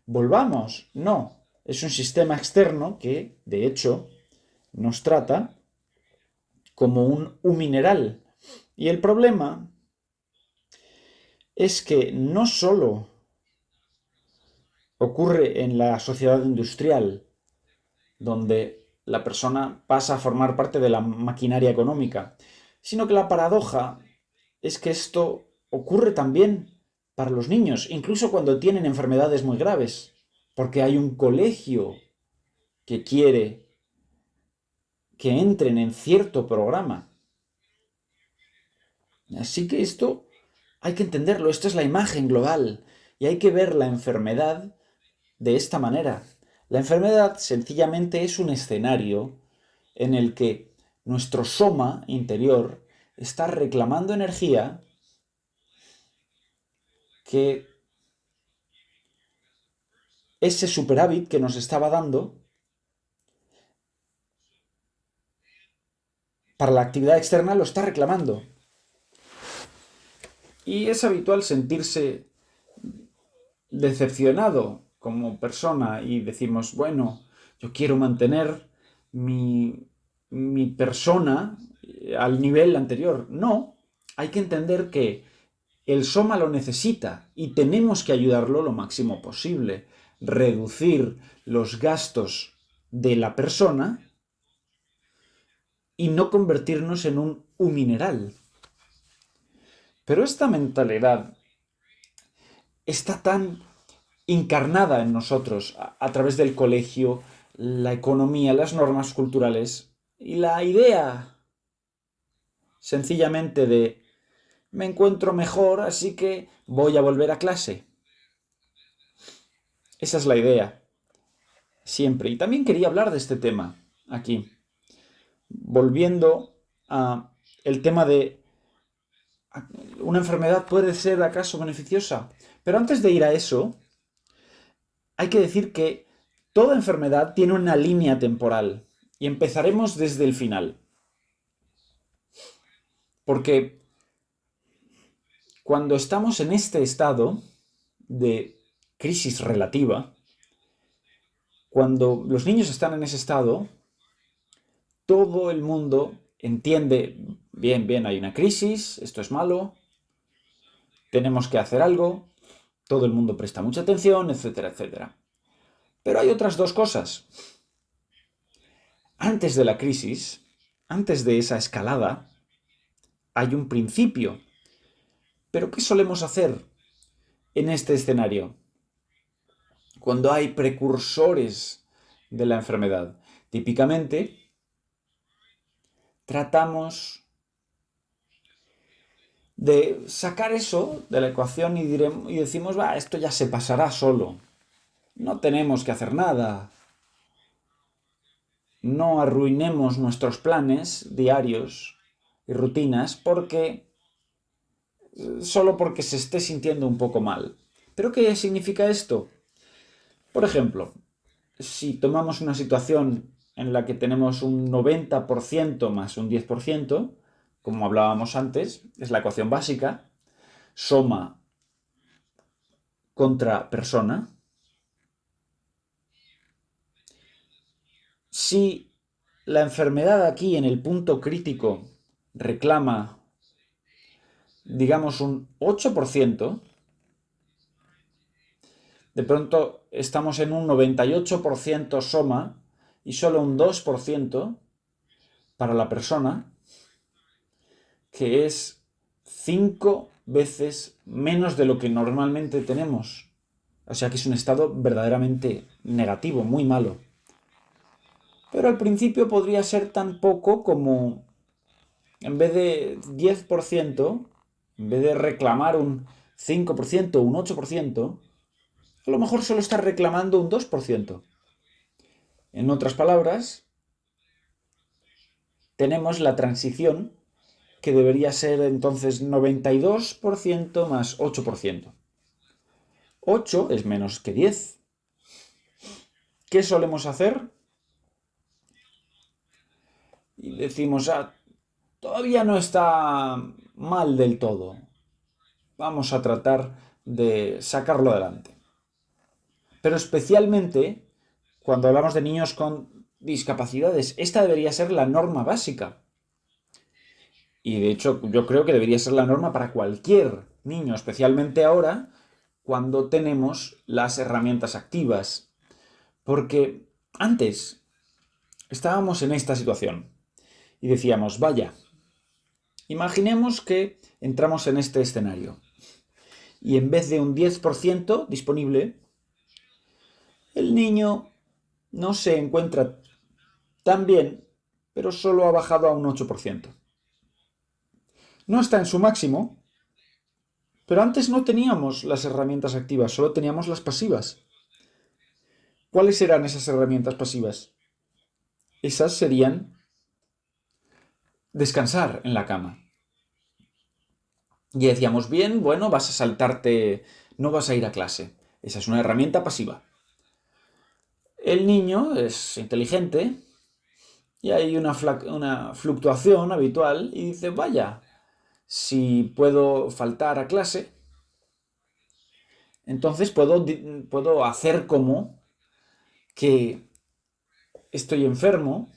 volvamos. No, es un sistema externo que, de hecho, nos trata como un mineral. Y el problema es que no solo ocurre en la sociedad industrial, donde la persona pasa a formar parte de la maquinaria económica, sino que la paradoja es que esto ocurre también para los niños, incluso cuando tienen enfermedades muy graves, porque hay un colegio que quiere que entren en cierto programa. Así que esto hay que entenderlo, esto es la imagen global y hay que ver la enfermedad de esta manera. La enfermedad sencillamente es un escenario en el que nuestro soma interior está reclamando energía que ese superávit que nos estaba dando para la actividad externa lo está reclamando. Y es habitual sentirse decepcionado como persona y decimos, bueno, yo quiero mantener mi persona al nivel anterior. No, hay que entender que el soma lo necesita y tenemos que ayudarlo lo máximo posible. reducir los gastos de la persona y no convertirnos en un mineral. Pero esta mentalidad está tan encarnada en nosotros a través del colegio, la economía, las normas culturales y la idea sencillamente de me encuentro mejor, así que voy a volver a clase. Esa es la idea, siempre. Y también quería hablar de este tema aquí, volviendo a el tema de ¿una enfermedad puede ser acaso beneficiosa? Pero antes de ir a eso, hay que decir que toda enfermedad tiene una línea temporal y empezaremos desde el final. Porque cuando estamos en este estado de crisis relativa, cuando los niños están en ese estado, todo el mundo entiende, bien, hay una crisis, esto es malo, tenemos que hacer algo, todo el mundo presta mucha atención, etcétera, etcétera. Pero hay otras dos cosas. Antes de la crisis, antes de esa escalada, hay un principio. ¿Pero qué solemos hacer en este escenario? Cuando hay precursores de la enfermedad. Típicamente, tratamos de sacar eso de la ecuación y decimos, esto ya se pasará solo. No tenemos que hacer nada. No arruinemos nuestros planes diarios y rutinas solo porque se esté sintiendo un poco mal. ¿Pero qué significa esto? Por ejemplo, si tomamos una situación en la que tenemos un 90% más un 10%, como hablábamos antes, es la ecuación básica, suma contra persona. Si la enfermedad aquí en el punto crítico reclama, digamos, un 8%, de pronto estamos en un 98% soma y solo un 2% para la persona, que es 5 veces menos de lo que normalmente tenemos. O sea que es un estado verdaderamente negativo, muy malo. Pero al principio podría ser tan poco como, en vez de 10%, en vez de reclamar un 5%, un 8%, a lo mejor solo está reclamando un 2%. En otras palabras, tenemos la transición que debería ser entonces 92% más 8%. 8 es menos que 10. ¿Qué solemos hacer? Y decimos, todavía no está mal del todo. Vamos a tratar de sacarlo adelante. Pero especialmente cuando hablamos de niños con discapacidades, esta debería ser la norma básica. Y de hecho yo creo que debería ser la norma para cualquier niño, especialmente ahora cuando tenemos las herramientas activas. Porque antes estábamos en esta situación y decíamos, vaya, imaginemos que entramos en este escenario y en vez de un 10% disponible, el niño no se encuentra tan bien, pero solo ha bajado a un 8%. No está en su máximo, pero antes no teníamos las herramientas activas, solo teníamos las pasivas. ¿Cuáles eran esas herramientas pasivas? Esas serían descansar en la cama. Y decíamos, bien, bueno, vas a saltarte, no vas a ir a clase. Esa es una herramienta pasiva. El niño es inteligente y hay una fluctuación habitual y dice, vaya, si puedo faltar a clase, entonces puedo hacer como que estoy enfermo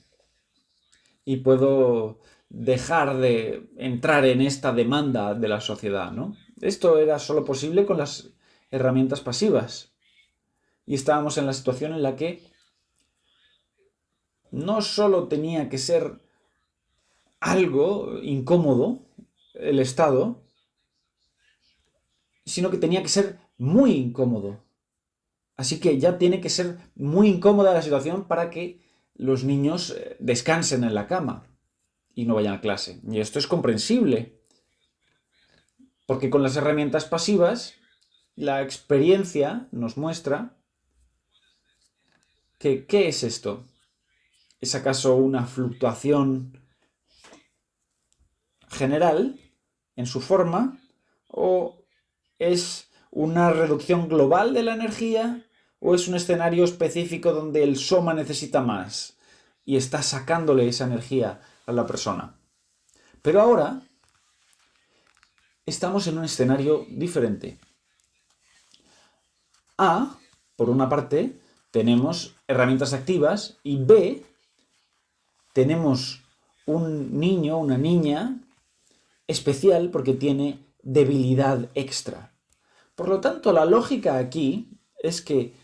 y puedo dejar de entrar en esta demanda de la sociedad, ¿no? Esto era solo posible con las herramientas pasivas. Y estábamos en la situación en la que no solo tenía que ser algo incómodo el estado, sino que tenía que ser muy incómodo. Así que ya tiene que ser muy incómoda la situación para que los niños descansen en la cama y no vayan a clase. Y esto es comprensible, porque con las herramientas pasivas, la experiencia nos muestra que ¿qué es esto? ¿Es acaso una fluctuación general en su forma o es una reducción global de la energía o es un escenario específico donde el soma necesita más y está sacándole esa energía a la persona? Pero ahora estamos en un escenario diferente. A, por una parte, tenemos herramientas activas y B, tenemos un niño, una niña especial porque tiene debilidad extra. Por lo tanto, la lógica aquí es que,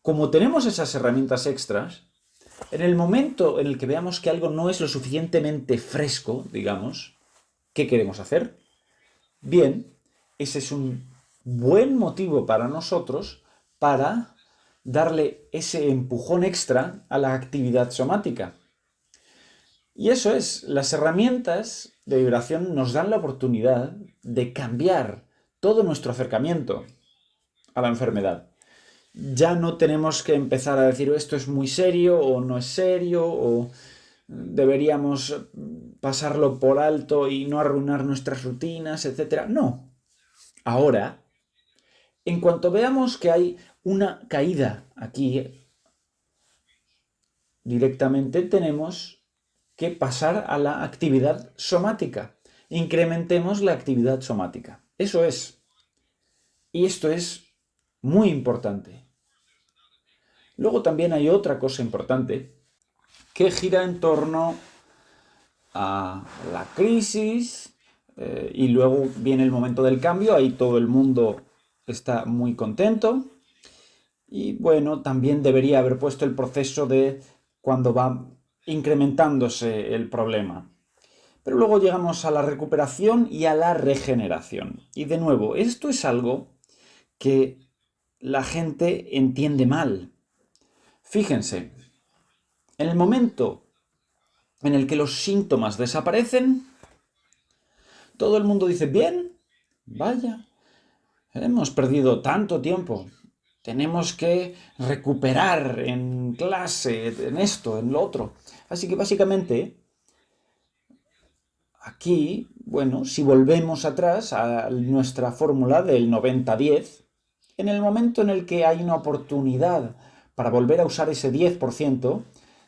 como tenemos esas herramientas extras, en el momento en el que veamos que algo no es lo suficientemente fresco, digamos, ¿qué queremos hacer? Bien, ese es un buen motivo para nosotros para darle ese empujón extra a la actividad somática. Y eso es, las herramientas de vibración nos dan la oportunidad de cambiar todo nuestro acercamiento a la enfermedad. Ya no tenemos que empezar a decir esto es muy serio o no es serio o deberíamos pasarlo por alto y no arruinar nuestras rutinas, etc. No. Ahora, en cuanto veamos que hay una caída aquí, directamente tenemos que pasar a la actividad somática. Incrementemos la actividad somática. Eso es. Y esto es muy importante. Luego también hay otra cosa importante que gira en torno a la crisis y luego viene el momento del cambio, ahí todo el mundo está muy contento y bueno, también debería haber puesto el proceso de cuando va incrementándose el problema. Pero luego llegamos a la recuperación y a la regeneración. Y de nuevo, esto es algo que la gente entiende mal. Fíjense, en el momento en el que los síntomas desaparecen, todo el mundo dice, bien, vaya, hemos perdido tanto tiempo, tenemos que recuperar en clase, en esto, en lo otro. Así que básicamente, aquí, bueno, si volvemos atrás a nuestra fórmula del 90-10, en el momento en el que hay una oportunidad para volver a usar ese 10%,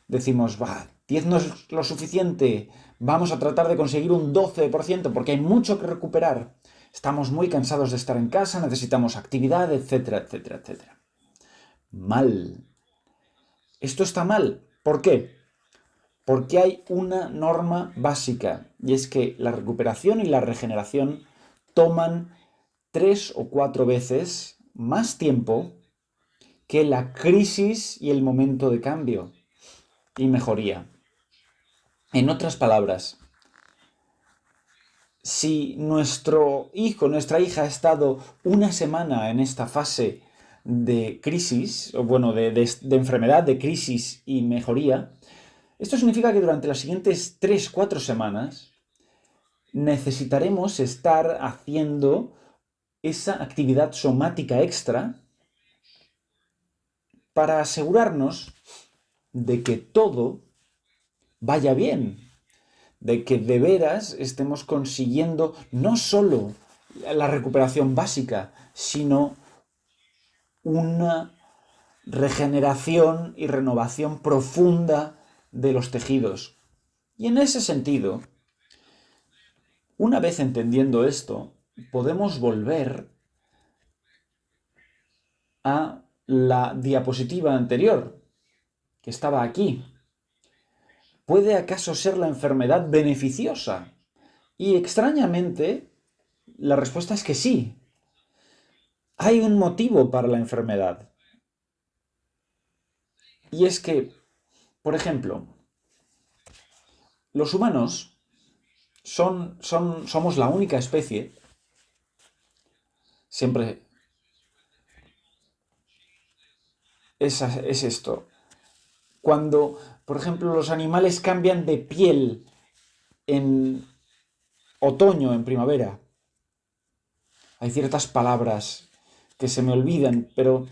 decimos, va, 10 no es lo suficiente, vamos a tratar de conseguir un 12% porque hay mucho que recuperar. Estamos muy cansados de estar en casa, necesitamos actividad, etcétera, etcétera, etcétera. Mal. Esto está mal. ¿Por qué? Porque hay una norma básica y es que la recuperación y la regeneración toman 3 o 4 veces más tiempo que la crisis y el momento de cambio y mejoría. En otras palabras, si nuestro hijo, nuestra hija ha estado una semana en esta fase de crisis, o bueno, de enfermedad, de crisis y mejoría, esto significa que durante las siguientes 3-4 semanas necesitaremos estar haciendo esa actividad somática extra para asegurarnos de que todo vaya bien, de que de veras estemos consiguiendo no solo la recuperación básica, sino una regeneración y renovación profunda de los tejidos. Y en ese sentido, una vez entendiendo esto, podemos volver a la diapositiva anterior, que estaba aquí. ¿Puede acaso ser la enfermedad beneficiosa? Y extrañamente, la respuesta es que sí. Hay un motivo para la enfermedad. Y es que, por ejemplo, los humanos somos la única especie, siempre es esto. Cuando, por ejemplo, los animales cambian de piel en otoño, en primavera, hay ciertas palabras que se me olvidan, pero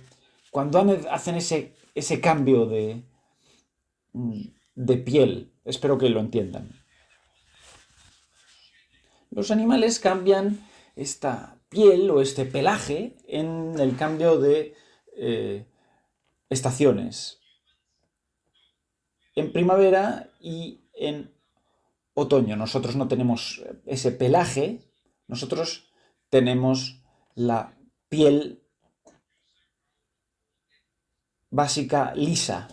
cuando hacen ese cambio de piel, espero que lo entiendan. Los animales cambian esta piel o este pelaje en el cambio de estaciones, en primavera y en otoño. Nosotros no tenemos ese pelaje, nosotros tenemos la piel básica lisa,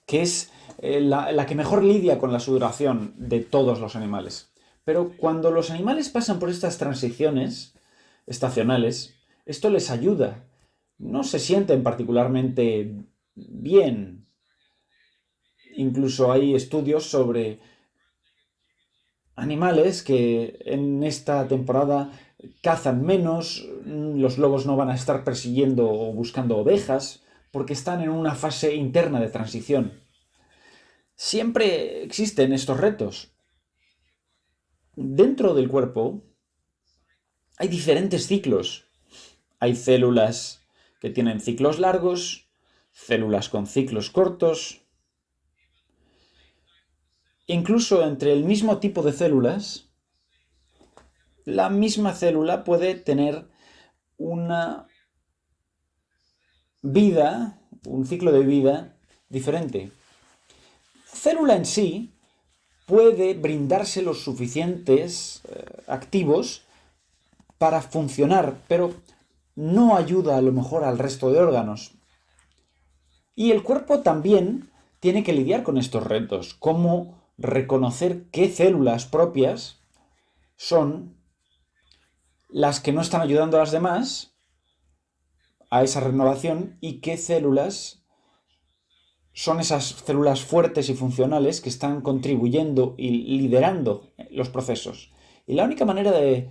que es la que mejor lidia con la sudoración de todos los animales. Pero cuando los animales pasan por estas transiciones estacionales, esto les ayuda. No se sienten particularmente bien. Incluso hay estudios sobre animales que en esta temporada cazan menos, los lobos no van a estar persiguiendo o buscando ovejas, porque están en una fase interna de transición. Siempre existen estos retos. Dentro del cuerpo hay diferentes ciclos. Hay células que tienen ciclos largos, células con ciclos cortos. Incluso entre el mismo tipo de células, la misma célula puede tener una vida, un ciclo de vida diferente. La célula en sí puede brindarse los suficientes activos para funcionar, pero no ayuda a lo mejor al resto de órganos. Y el cuerpo también tiene que lidiar con estos retos, cómo reconocer qué células propias son las que no están ayudando a las demás a esa renovación y qué células son esas células fuertes y funcionales que están contribuyendo y liderando los procesos. Y la única manera de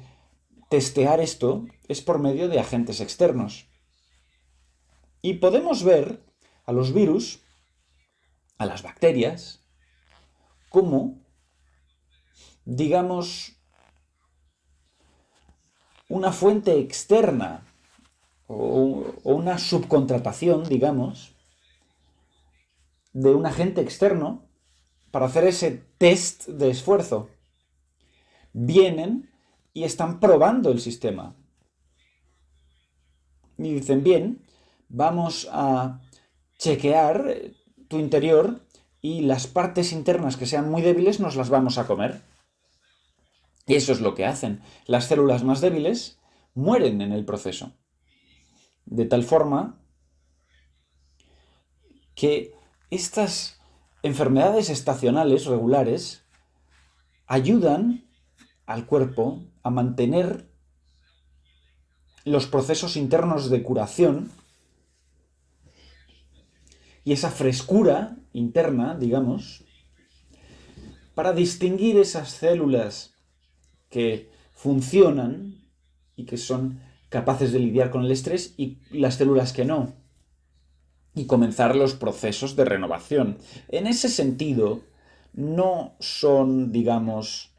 testear esto es por medio de agentes externos. Y podemos ver a los virus, a las bacterias, como, digamos, una fuente externa o una subcontratación, digamos, de un agente externo para hacer ese test de esfuerzo. Vienen y están probando el sistema. Y dicen, bien, vamos a chequear tu interior y las partes internas que sean muy débiles nos las vamos a comer. Y eso es lo que hacen. Las células más débiles mueren en el proceso. De tal forma que estas enfermedades estacionales regulares ayudan al cuerpo a mantener los procesos internos de curación y esa frescura interna, digamos, para distinguir esas células que funcionan y que son capaces de lidiar con el estrés y las células que no. Y comenzar los procesos de renovación. En ese sentido, no son, digamos,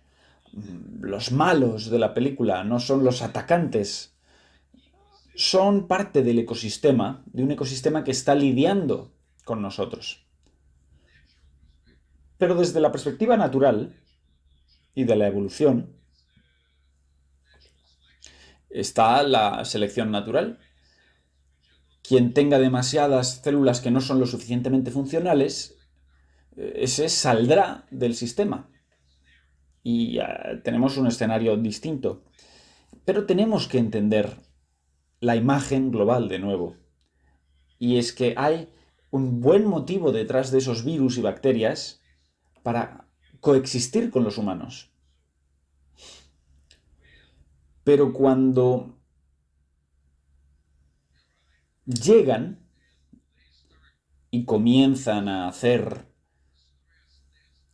los malos de la película, no son los atacantes, son parte del ecosistema, de un ecosistema que está lidiando con nosotros. Pero desde la perspectiva natural y de la evolución, está la selección natural. Quien tenga demasiadas células que no son lo suficientemente funcionales, ese saldrá del sistema. Y tenemos un escenario distinto. Pero tenemos que entender la imagen global de nuevo. Y es que hay un buen motivo detrás de esos virus y bacterias para coexistir con los humanos. Pero cuando llegan, y comienzan a hacer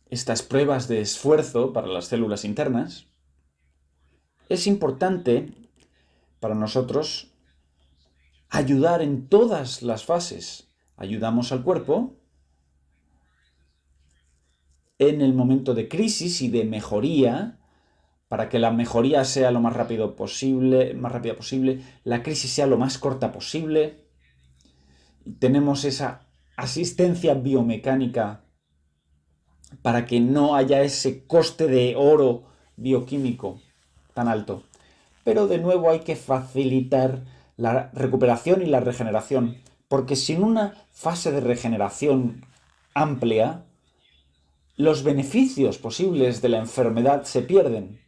estas pruebas de esfuerzo para las células internas, es importante para nosotros ayudar en todas las fases. Ayudamos al cuerpo en el momento de crisis y de mejoría, para que la mejoría sea lo más rápida posible, la crisis sea lo más corta posible. Tenemos esa asistencia biomecánica para que no haya ese coste de oro bioquímico tan alto. Pero de nuevo hay que facilitar la recuperación y la regeneración, porque sin una fase de regeneración amplia, los beneficios posibles de la enfermedad se pierden,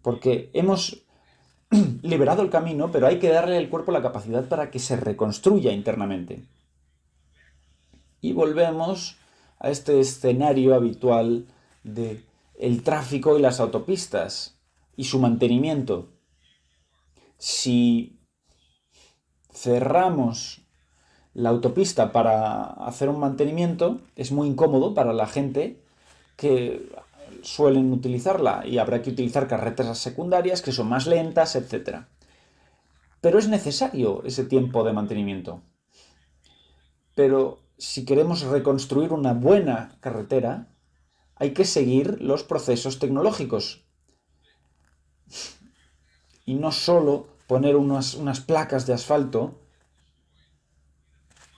porque hemos liberado el camino, pero hay que darle al cuerpo la capacidad para que se reconstruya internamente. Y volvemos a este escenario habitual de el tráfico y las autopistas y su mantenimiento. Si cerramos la autopista para hacer un mantenimiento, es muy incómodo para la gente que suelen utilizarla y habrá que utilizar carreteras secundarias que son más lentas, etc. Pero es necesario ese tiempo de mantenimiento. Pero si queremos reconstruir una buena carretera, hay que seguir los procesos tecnológicos y no solo poner unas placas de asfalto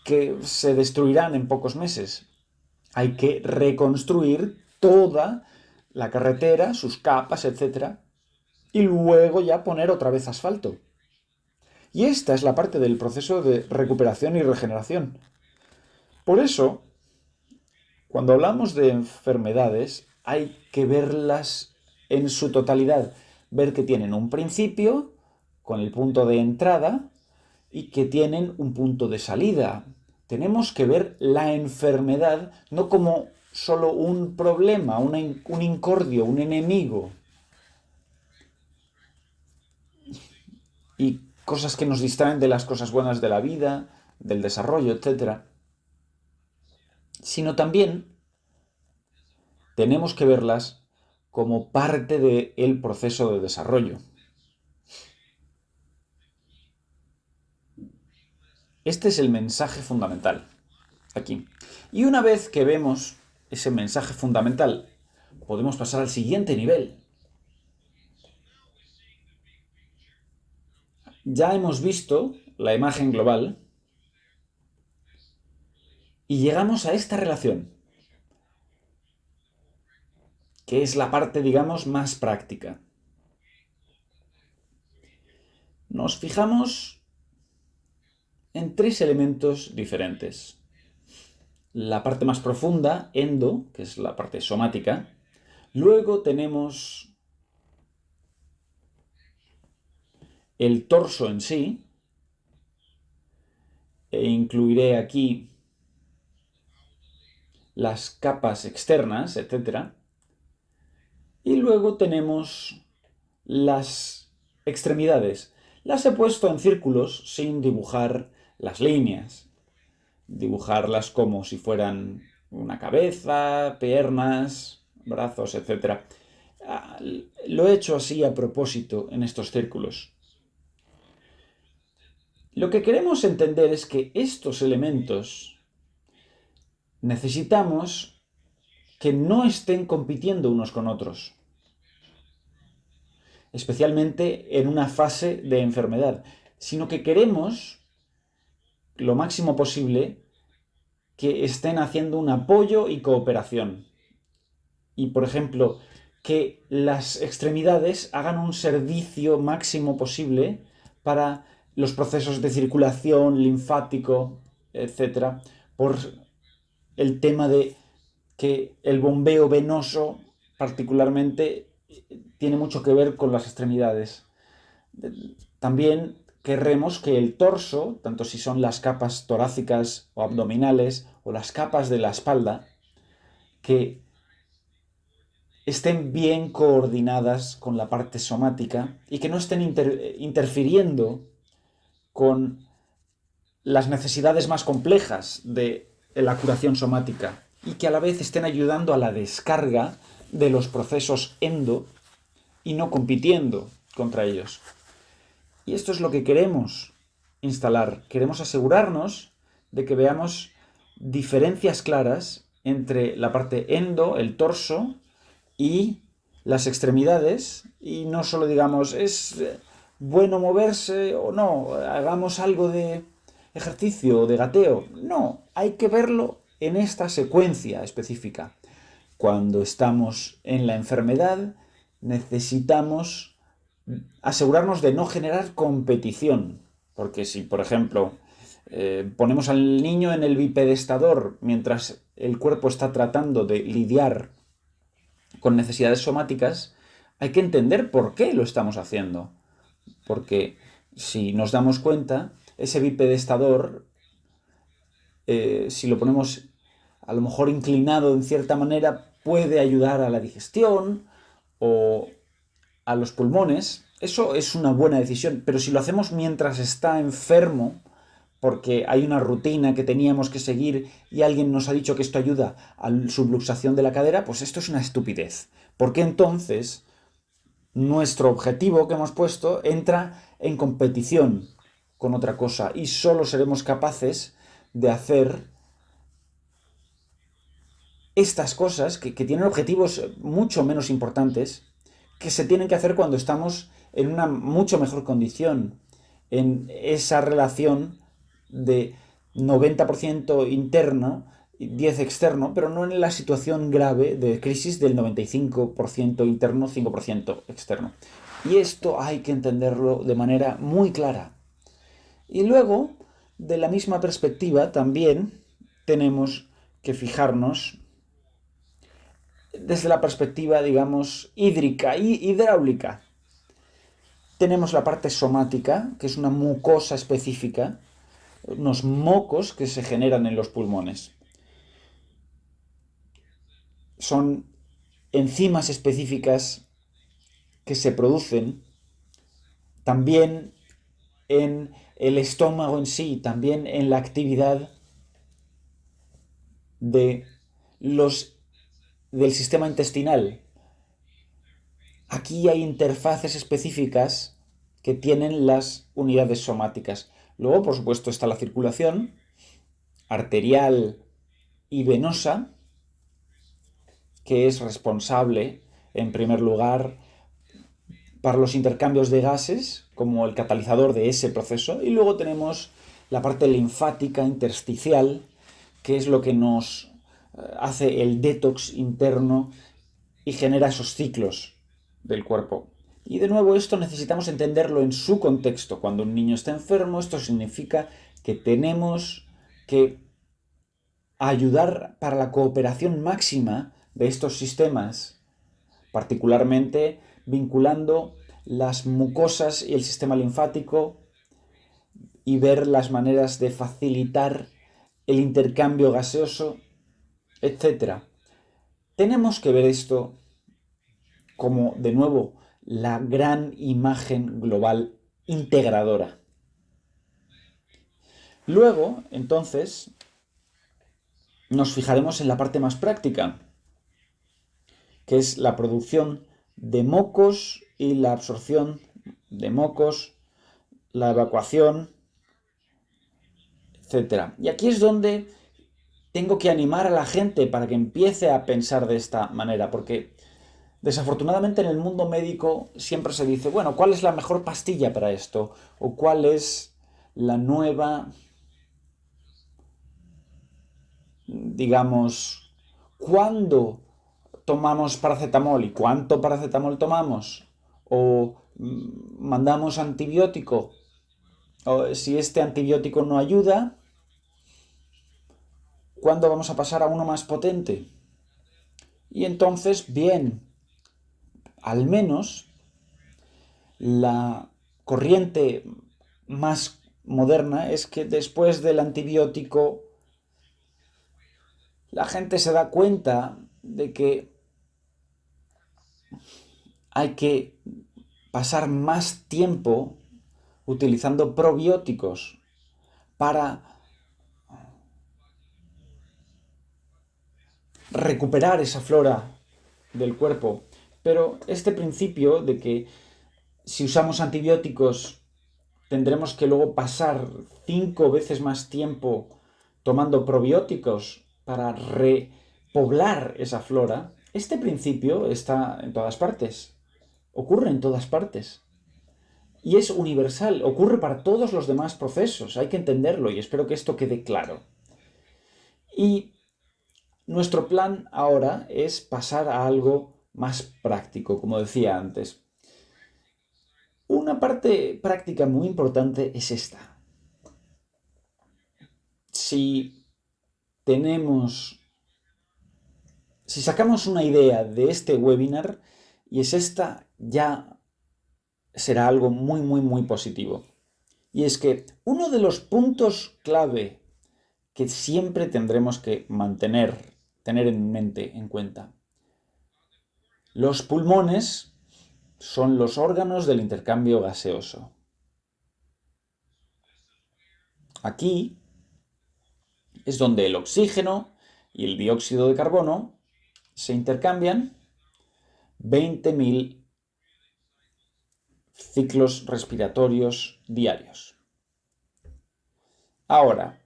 que se destruirán en pocos meses. Hay que reconstruir toda la carretera, sus capas, etc. Y luego ya poner otra vez asfalto. Y esta es la parte del proceso de recuperación y regeneración. Por eso, cuando hablamos de enfermedades, hay que verlas en su totalidad. Ver que tienen un principio, con el punto de entrada, y que tienen un punto de salida. Tenemos que ver la enfermedad no como solo un problema, un incordio, un enemigo. Y cosas que nos distraen de las cosas buenas de la vida, del desarrollo, etc. Sino también tenemos que verlas como parte del proceso de desarrollo. Este es el mensaje fundamental aquí. Y una vez que vemos ese mensaje fundamental, podemos pasar al siguiente nivel. Ya hemos visto la imagen global y llegamos a esta relación, que es la parte, digamos, más práctica. Nos fijamos en tres elementos diferentes. La parte más profunda, endo, que es la parte somática. Luego tenemos el torso en sí, e incluiré aquí las capas externas, etc. Y luego tenemos las extremidades. Las he puesto en círculos sin dibujar las líneas. Dibujarlas como si fueran una cabeza, piernas, brazos, etc. Lo he hecho así a propósito en estos círculos. Lo que queremos entender es que estos elementos necesitamos que no estén compitiendo unos con otros, especialmente en una fase de enfermedad, sino que queremos lo máximo posible que estén haciendo un apoyo y cooperación. Y, por ejemplo, que las extremidades hagan un servicio máximo posible para los procesos de circulación, linfático, etc., por el tema de que el bombeo venoso, particularmente, tiene mucho que ver con las extremidades. También querremos que el torso, tanto si son las capas torácicas o abdominales o las capas de la espalda, que estén bien coordinadas con la parte somática y que no estén interfiriendo con las necesidades más complejas de la curación somática y que a la vez estén ayudando a la descarga de los procesos endo y no compitiendo contra ellos. Y esto es lo que queremos instalar. Queremos asegurarnos de que veamos diferencias claras entre la parte endo, el torso, y las extremidades, y no solo digamos, es bueno moverse o no, hagamos algo de ejercicio o de gateo. No, hay que verlo en esta secuencia específica. Cuando estamos en la enfermedad, necesitamos asegurarnos de no generar competición. Porque si, por ejemplo, ponemos al niño en el bipedestador mientras el cuerpo está tratando de lidiar con necesidades somáticas, hay que entender por qué lo estamos haciendo. Porque si nos damos cuenta, ese bipedestador, si lo ponemos a lo mejor inclinado en cierta manera, puede ayudar a la digestión o a los pulmones. Eso es una buena decisión, pero si lo hacemos mientras está enfermo, porque hay una rutina que teníamos que seguir y alguien nos ha dicho que esto ayuda a la subluxación de la cadera, pues esto es una estupidez. Porque entonces nuestro objetivo que hemos puesto entra en competición con otra cosa y solo seremos capaces de hacer estas cosas que tienen objetivos mucho menos importantes, que se tienen que hacer cuando estamos en una mucho mejor condición, en esa relación de 90% interno y 10% externo, pero no en la situación grave de crisis del 95% interno, 5% externo. Y esto hay que entenderlo de manera muy clara. Y luego, de la misma perspectiva, también tenemos que fijarnos desde la perspectiva, digamos, hídrica y hidráulica. Tenemos la parte somática, que es una mucosa específica, unos mocos que se generan en los pulmones. Son enzimas específicas que se producen también en el estómago en sí, también en la actividad de del sistema intestinal. Aquí hay interfaces específicas que tienen las unidades somáticas. Luego, por supuesto, está la circulación arterial y venosa, que es responsable, en primer lugar, para los intercambios de gases, como el catalizador de ese proceso. Y luego tenemos la parte linfática intersticial, que es lo que nos hace el detox interno y genera esos ciclos del cuerpo. Y de nuevo esto necesitamos entenderlo en su contexto. Cuando un niño está enfermo, esto significa que tenemos que ayudar para la cooperación máxima de estos sistemas, particularmente vinculando las mucosas y el sistema linfático y ver las maneras de facilitar el intercambio gaseoso, etc. Tenemos que ver esto como, de nuevo, la gran imagen global integradora. Luego, entonces, nos fijaremos en la parte más práctica, que es la producción de mocos y la absorción de mocos, la evacuación, etc. Y aquí es donde tengo que animar a la gente para que empiece a pensar de esta manera, porque desafortunadamente en el mundo médico siempre se dice, bueno, ¿cuál es la mejor pastilla para esto? ¿O cuál es la nueva, digamos, cuándo tomamos paracetamol y cuánto paracetamol tomamos? ¿O mandamos antibiótico? ¿O si este antibiótico no ayuda, cuándo vamos a pasar a uno más potente? Y entonces, bien, al menos la corriente más moderna es que después del antibiótico la gente se da cuenta de que hay que pasar más tiempo utilizando probióticos para recuperar esa flora del cuerpo. Pero este principio de que si usamos antibióticos tendremos que luego pasar 5 veces más tiempo tomando probióticos para repoblar esa flora, este principio está en todas partes, ocurre en todas partes. Y es universal, ocurre para todos los demás procesos, hay que entenderlo y espero que esto quede claro. Y nuestro plan ahora es pasar a algo más práctico, como decía antes. Una parte práctica muy importante es esta. Si sacamos una idea de este webinar y es esta, ya será algo muy, muy, muy positivo. Y es que uno de los puntos clave que siempre tendremos que tener en mente, en cuenta. Los pulmones son los órganos del intercambio gaseoso. Aquí es donde el oxígeno y el dióxido de carbono se intercambian 20.000 ciclos respiratorios diarios. Ahora,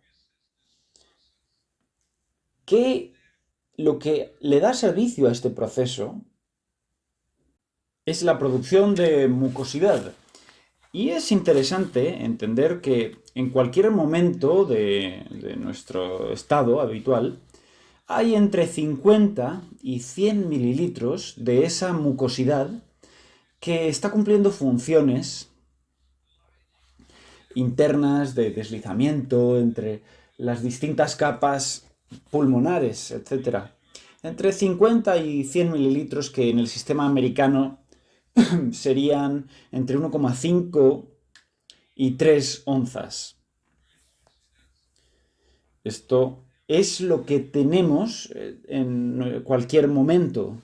lo que le da servicio a este proceso es la producción de mucosidad. Y es interesante entender que en cualquier momento de nuestro estado habitual hay entre 50 y 100 mililitros de esa mucosidad que está cumpliendo funciones internas de deslizamiento entre las distintas capas pulmonares, etc. Entre 50 y 100 mililitros que en el sistema americano serían entre 1,5 y 3 onzas. Esto es lo que tenemos en cualquier momento.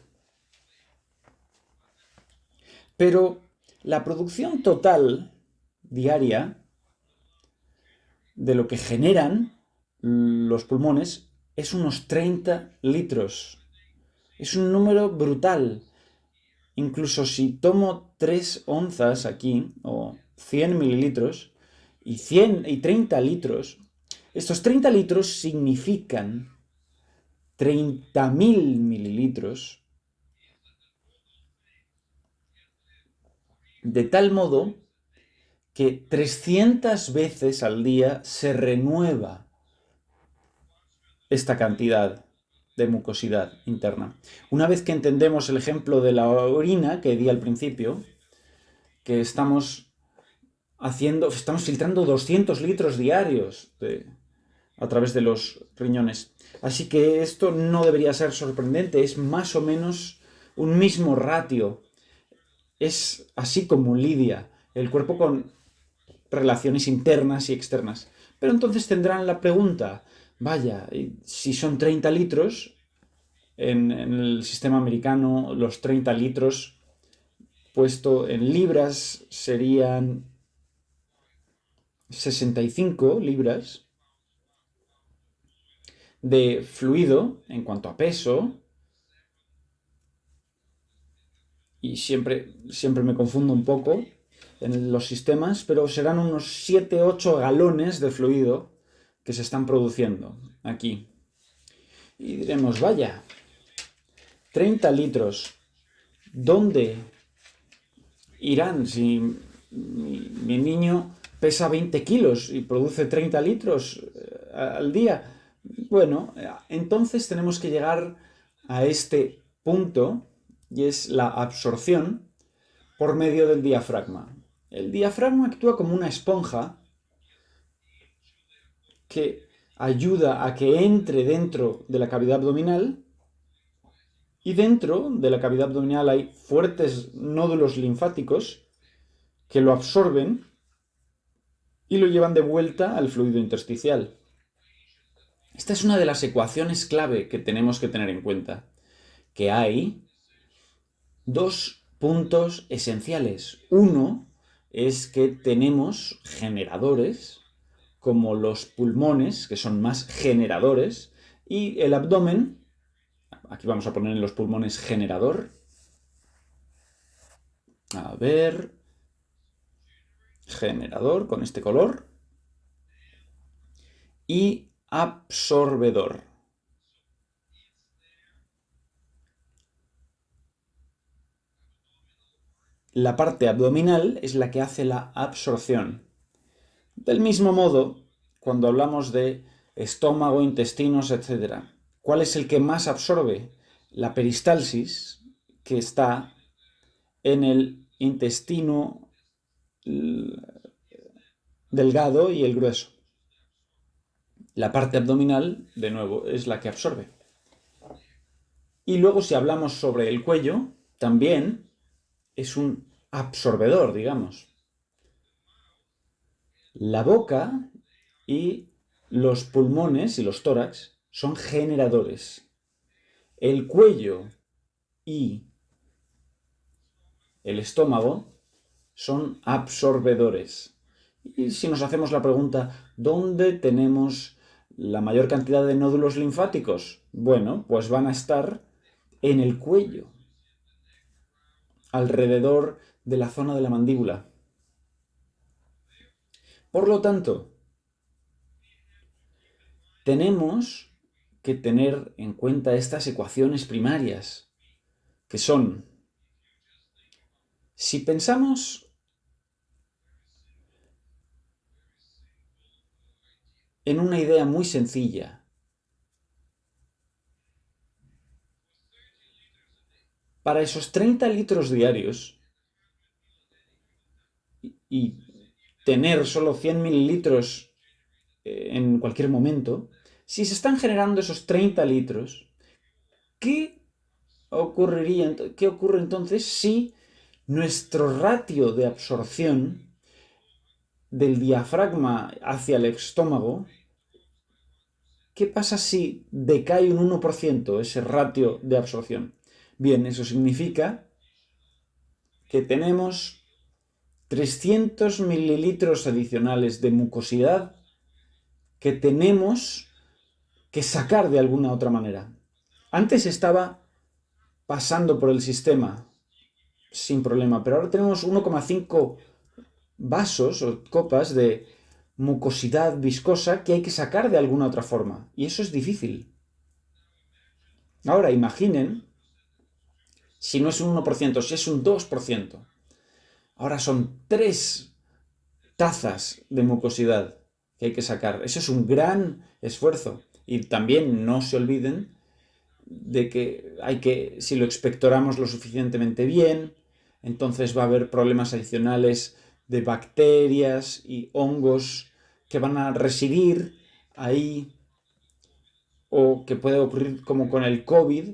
Pero la producción total diaria de lo que generan los pulmones es unos 30 litros. Es un número brutal. Incluso si tomo 3 onzas aquí, o 100 mililitros, y 30 litros, estos 30 litros significan 30.000 mililitros, de tal modo que 300 veces al día se renueva esta cantidad de mucosidad interna. Una vez que entendemos el ejemplo de la orina que di al principio, que estamos filtrando 200 litros diarios a través de los riñones. Así que esto no debería ser sorprendente, es más o menos un mismo ratio. Es así como lidia el cuerpo con relaciones internas y externas. Pero entonces tendrán la pregunta, vaya, si son 30 litros, en el sistema americano los 30 litros puesto en libras serían 65 libras de fluido en cuanto a peso. Y siempre me confundo un poco en los sistemas, pero serán unos 7-8 galones de fluido que se están produciendo aquí. Y diremos, vaya, 30 litros, ¿dónde irán si mi niño pesa 20 kilos y produce 30 litros al día? Bueno, entonces tenemos que llegar a este punto y es la absorción por medio del diafragma. El diafragma actúa como una esponja que ayuda a que entre dentro de la cavidad abdominal y dentro de la cavidad abdominal hay fuertes nódulos linfáticos que lo absorben y lo llevan de vuelta al fluido intersticial. Esta es una de las ecuaciones clave que tenemos que tener en cuenta, que hay dos puntos esenciales. Uno es que tenemos generadores como los pulmones, que son más generadores, y el abdomen, aquí vamos a poner en los pulmones generador. A ver, generador con este color. Y absorbedor. La parte abdominal es la que hace la absorción. Del mismo modo, cuando hablamos de estómago, intestinos, etc., ¿cuál es el que más absorbe? La peristalsis, que está en el intestino delgado y el grueso. La parte abdominal, de nuevo, es la que absorbe. Y luego, si hablamos sobre el cuello, también es un absorbedor, digamos. La boca y los pulmones y los tórax son generadores. El cuello y el estómago son absorbedores. Y si nos hacemos la pregunta, ¿dónde tenemos la mayor cantidad de nódulos linfáticos? Bueno, pues van a estar en el cuello, alrededor de la zona de la mandíbula. Por lo tanto, tenemos que tener en cuenta estas ecuaciones primarias, que son, si pensamos en una idea muy sencilla, para esos 30 litros diarios y tener solo 100 mililitros en cualquier momento, si se están generando esos 30 litros, ¿qué ocurre entonces si nuestro ratio de absorción del diafragma hacia el estómago, qué pasa si decae un 1% ese ratio de absorción? Bien, eso significa que tenemos 300 mililitros adicionales de mucosidad que tenemos que sacar de alguna otra manera. Antes estaba pasando por el sistema sin problema, pero ahora tenemos 1,5 vasos o copas de mucosidad viscosa que hay que sacar de alguna otra forma, y eso es difícil. Ahora imaginen si no es un 1%, si es un 2%. Ahora son 3 tazas de mucosidad que hay que sacar. Eso es un gran esfuerzo. Y también no se olviden de que si lo expectoramos lo suficientemente bien, entonces va a haber problemas adicionales de bacterias y hongos que van a residir ahí, o que puede ocurrir como con el COVID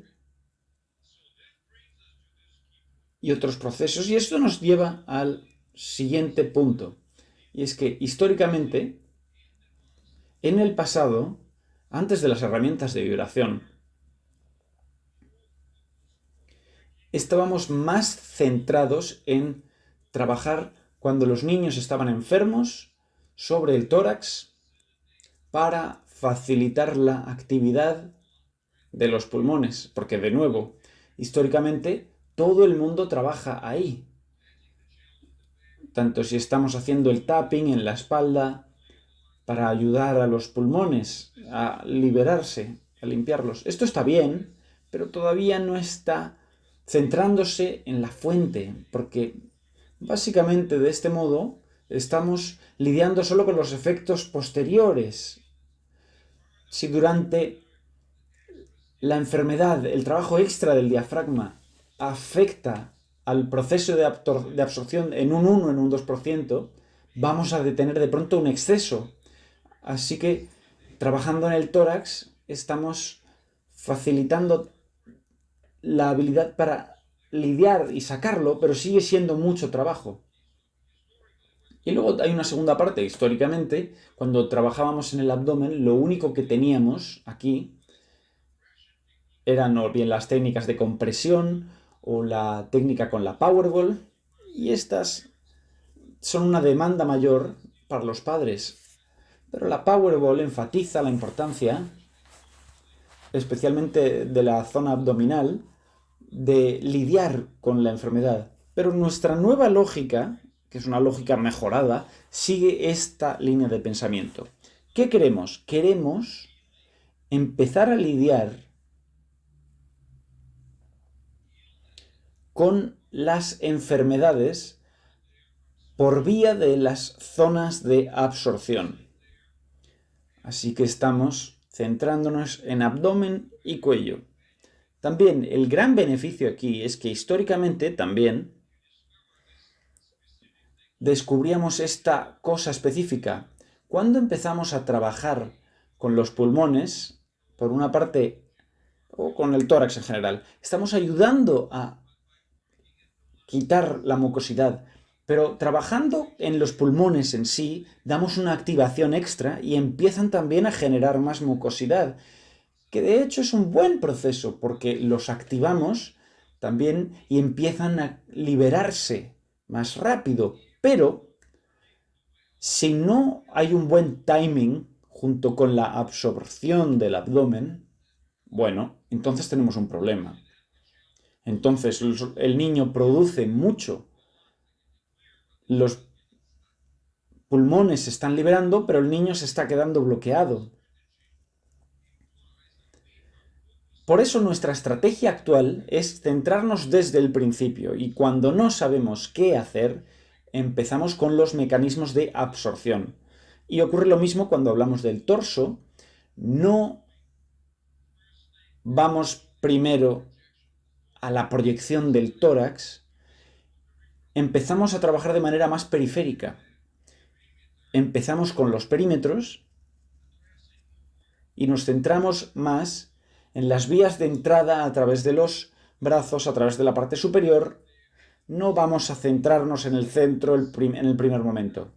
y otros procesos. Y esto nos lleva al siguiente punto. Y es que históricamente, en el pasado, antes de las herramientas de vibración, estábamos más centrados en trabajar cuando los niños estaban enfermos sobre el tórax para facilitar la actividad de los pulmones, porque de nuevo, históricamente todo el mundo trabaja ahí. Tanto si estamos haciendo el tapping en la espalda para ayudar a los pulmones a liberarse, a limpiarlos. Esto está bien, pero todavía no está centrándose en la fuente, porque básicamente de este modo estamos lidiando solo con los efectos posteriores. Si durante la enfermedad, el trabajo extra del diafragma afecta al proceso de absorción en un 1, en un 2%, vamos a detener de pronto un exceso. Así que, trabajando en el tórax, estamos facilitando la habilidad para lidiar y sacarlo, pero sigue siendo mucho trabajo. Y luego hay una segunda parte. Históricamente, cuando trabajábamos en el abdomen, lo único que teníamos aquí eran o bien las técnicas de compresión o la técnica con la Powerball, y estas son una demanda mayor para los padres. Pero la Powerball enfatiza la importancia, especialmente de la zona abdominal, de lidiar con la enfermedad. Pero nuestra nueva lógica, que es una lógica mejorada, sigue esta línea de pensamiento. ¿Qué queremos? Queremos empezar a lidiar con las enfermedades por vía de las zonas de absorción. Así que estamos centrándonos en abdomen y cuello. También el gran beneficio aquí es que históricamente también descubríamos esta cosa específica. Cuando empezamos a trabajar con los pulmones, por una parte, o con el tórax en general, estamos ayudando a quitar la mucosidad, pero trabajando en los pulmones en sí, damos una activación extra y empiezan también a generar más mucosidad, que de hecho es un buen proceso porque los activamos también y empiezan a liberarse más rápido, pero si no hay un buen timing junto con la absorción del abdomen, bueno, entonces tenemos un problema. Entonces el niño produce mucho, los pulmones se están liberando, pero el niño se está quedando bloqueado. Por eso nuestra estrategia actual es centrarnos desde el principio y cuando no sabemos qué hacer, empezamos con los mecanismos de absorción. Y ocurre lo mismo cuando hablamos del torso. No vamos primero a la proyección del tórax, empezamos a trabajar de manera más periférica. Empezamos con los perímetros y nos centramos más en las vías de entrada a través de los brazos, a través de la parte superior. No vamos a centrarnos en el centro en el primer momento.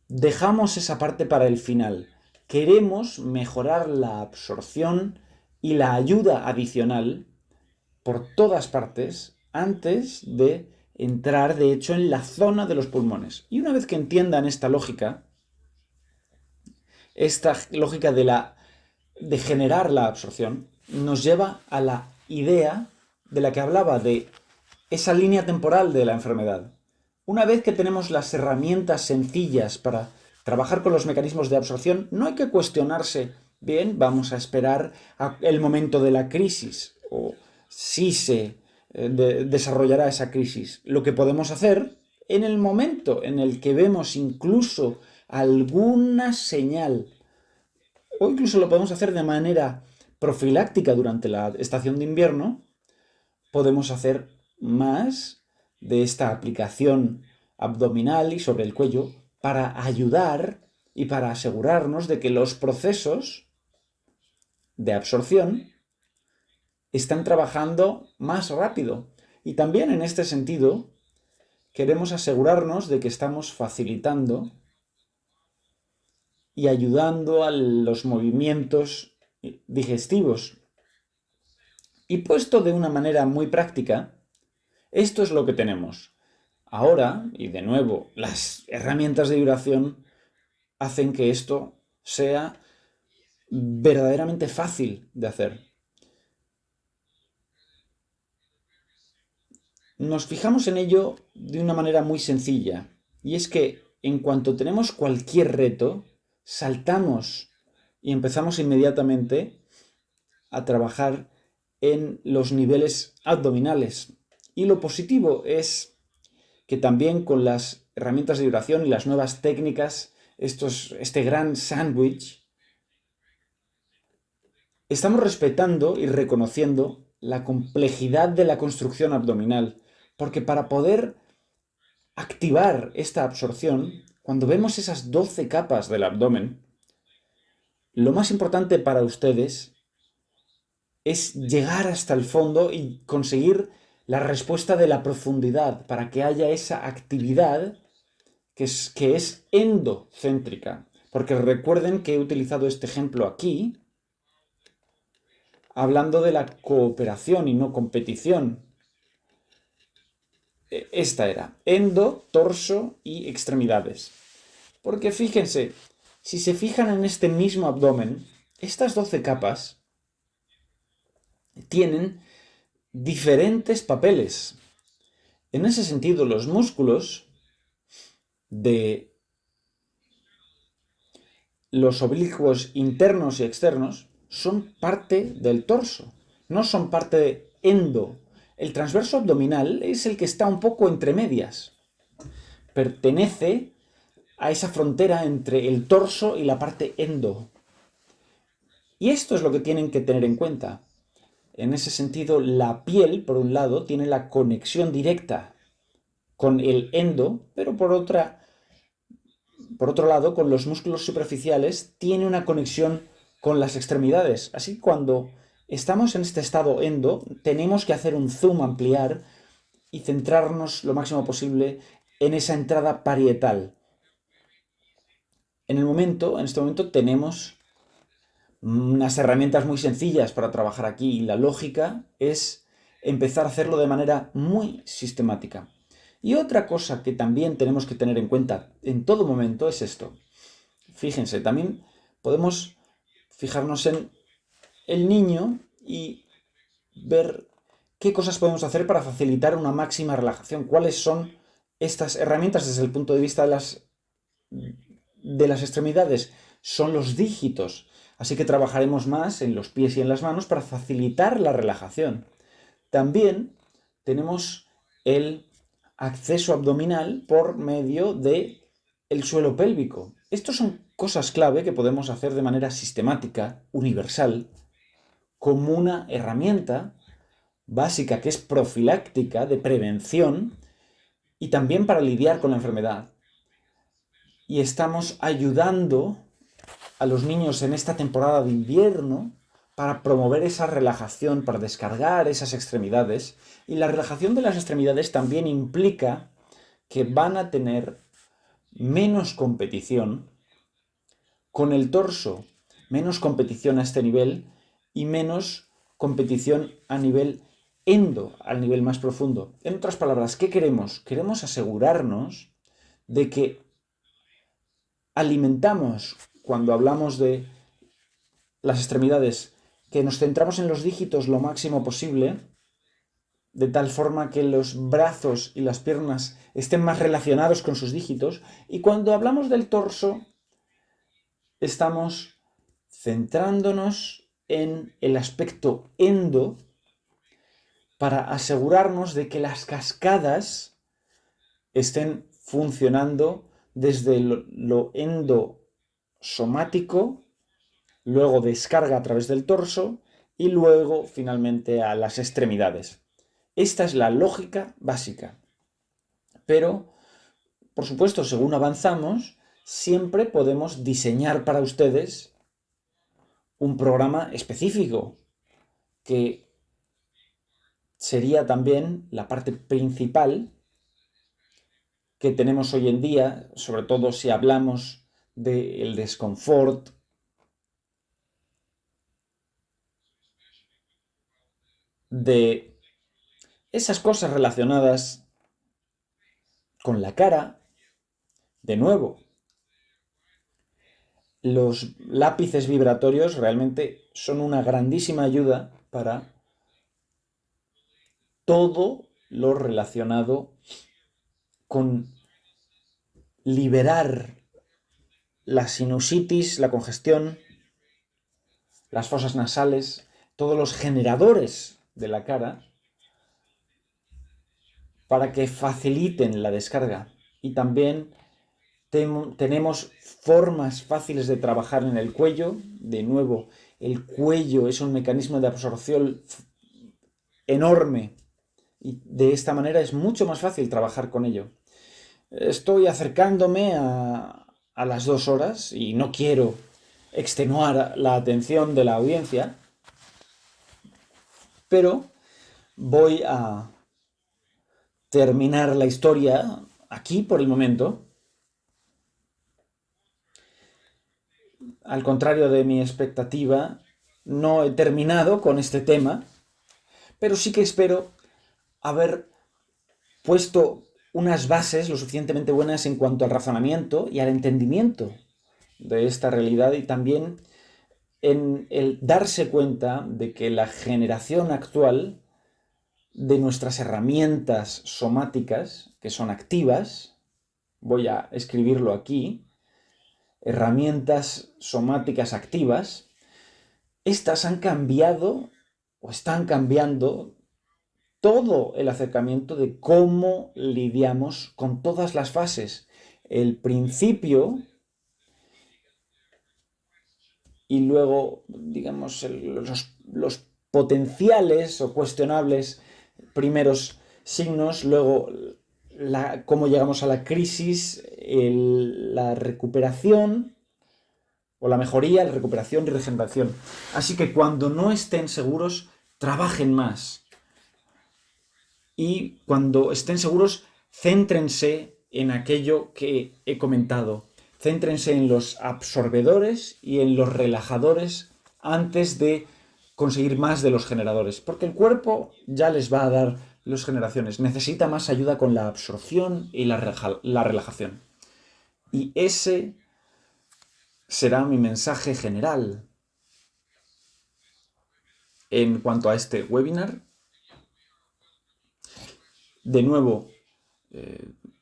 Dejamos esa parte para el final. Queremos mejorar la absorción y la ayuda adicional por todas partes antes de entrar, de hecho, en la zona de los pulmones. Y una vez que entiendan esta lógica de generar la absorción, nos lleva a la idea de la que hablaba, de esa línea temporal de la enfermedad. Una vez que tenemos las herramientas sencillas para trabajar con los mecanismos de absorción, no hay que cuestionarse, bien, vamos a esperar el momento de la crisis, o si se desarrollará esa crisis. Lo que podemos hacer en el momento en el que vemos incluso alguna señal, o incluso lo podemos hacer de manera profiláctica durante la estación de invierno, podemos hacer más de esta aplicación abdominal y sobre el cuello para ayudar y para asegurarnos de que los procesos de absorción están trabajando más rápido. Y también en este sentido queremos asegurarnos de que estamos facilitando y ayudando a los movimientos digestivos. Y puesto de una manera muy práctica, esto es lo que tenemos. Ahora, y de nuevo, las herramientas de vibración hacen que esto sea verdaderamente fácil de hacer. Nos fijamos en ello de una manera muy sencilla, y es que en cuanto tenemos cualquier reto, saltamos y empezamos inmediatamente a trabajar en los niveles abdominales. Y lo positivo es que también con las herramientas de vibración y las nuevas técnicas, este gran sándwich, estamos respetando y reconociendo la complejidad de la construcción abdominal, porque para poder activar esta absorción, cuando vemos esas 12 capas del abdomen, lo más importante para ustedes es llegar hasta el fondo y conseguir la respuesta de la profundidad para que haya esa actividad que es endocéntrica. Porque recuerden que he utilizado este ejemplo aquí hablando de la cooperación y no competición. Esta era endo, torso y extremidades. Porque fíjense, Si se fijan en este mismo abdomen, estas 12 capas tienen diferentes papeles. En ese sentido, los músculos de los oblicuos internos y externos son parte del torso, no son parte endo. El transverso abdominal es el que está un poco entre medias. Pertenece a esa frontera entre el torso y la parte endo. Y esto es lo que tienen que tener en cuenta. En ese sentido, la piel, por un lado, tiene la conexión directa con el endo, pero por otro lado, con los músculos superficiales, tiene una conexión con las extremidades. Así que cuando estamos en este estado endo, tenemos que hacer un zoom, ampliar y centrarnos lo máximo posible en esa entrada parietal. En este momento tenemos unas herramientas muy sencillas para trabajar aquí y la lógica es empezar a hacerlo de manera muy sistemática. Y otra cosa que también tenemos que tener en cuenta en todo momento es esto. Fíjense, también podemos fijarnos en el niño y ver qué cosas podemos hacer para facilitar una máxima relajación. ¿Cuáles son estas herramientas desde el punto de vista de las extremidades? Son los dígitos. Así que trabajaremos más en los pies y en las manos para facilitar la relajación. También tenemos el acceso abdominal por medio del suelo pélvico. Estos son cosas clave que podemos hacer de manera sistemática, universal, como una herramienta básica que es profiláctica, de prevención, y también para lidiar con la enfermedad. Y estamos ayudando a los niños en esta temporada de invierno para promover esa relajación, para descargar esas extremidades. Y la relajación de las extremidades también implica que van a tener menos competición con el torso, menos competición a este nivel y menos competición a nivel endo, al nivel más profundo. En otras palabras, ¿qué queremos? Queremos asegurarnos de que alimentamos, cuando hablamos de las extremidades, que nos centramos en los dígitos lo máximo posible, de tal forma que los brazos y las piernas estén más relacionados con sus dígitos, y cuando hablamos del torso, estamos centrándonos en el aspecto endo para asegurarnos de que las cascadas estén funcionando desde lo endosomático, luego descarga a través del torso y luego finalmente a las extremidades. Esta es la lógica básica. Pero, por supuesto, según avanzamos, siempre podemos diseñar para ustedes un programa específico que sería también la parte principal que tenemos hoy en día, sobre todo si hablamos del desconfort, de esas cosas relacionadas con la cara. De nuevo, los lápices vibratorios realmente son una grandísima ayuda para todo lo relacionado con liberar la sinusitis, la congestión, las fosas nasales, todos los generadores de la cara, para que faciliten la descarga. Y también tenemos formas fáciles de trabajar en el cuello. De nuevo, el cuello es un mecanismo de absorción enorme y de esta manera es mucho más fácil trabajar con ello. Estoy acercándome a las 2 horas y no quiero extenuar la atención de la audiencia, pero voy a terminar la historia aquí por el momento. Al contrario de mi expectativa, no he terminado con este tema, pero sí que espero haber puesto unas bases lo suficientemente buenas en cuanto al razonamiento y al entendimiento de esta realidad y también en el darse cuenta de que la generación actual de nuestras herramientas somáticas, que son activas, voy a escribirlo aquí, herramientas somáticas activas, estas han cambiado o están cambiando todo el acercamiento de cómo lidiamos con todas las fases. El principio y luego, digamos, los potenciales o cuestionables primeros signos, luego cómo llegamos a la crisis, la recuperación o la mejoría, la recuperación y regeneración. Así que cuando no estén seguros, trabajen más. Y cuando estén seguros, céntrense en aquello que he comentado. Céntrense en los absorbedores y en los relajadores antes de conseguir más de los generadores, porque el cuerpo ya les va a dar las generaciones. Necesita más ayuda con la absorción y la relajación. Y ese será mi mensaje general en cuanto a este webinar. De nuevo,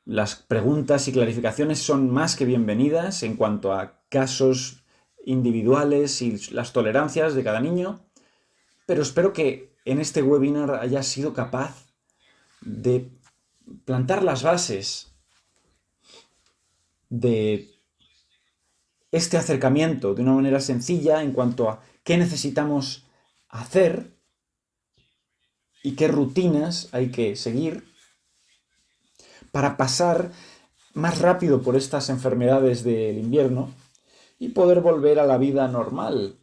las preguntas y clarificaciones son más que bienvenidas en cuanto a casos individuales y las tolerancias de cada niño, pero espero que en este webinar haya sido capaz de plantar las bases de este acercamiento de una manera sencilla en cuanto a qué necesitamos hacer y qué rutinas hay que seguir para pasar más rápido por estas enfermedades del invierno y poder volver a la vida normal.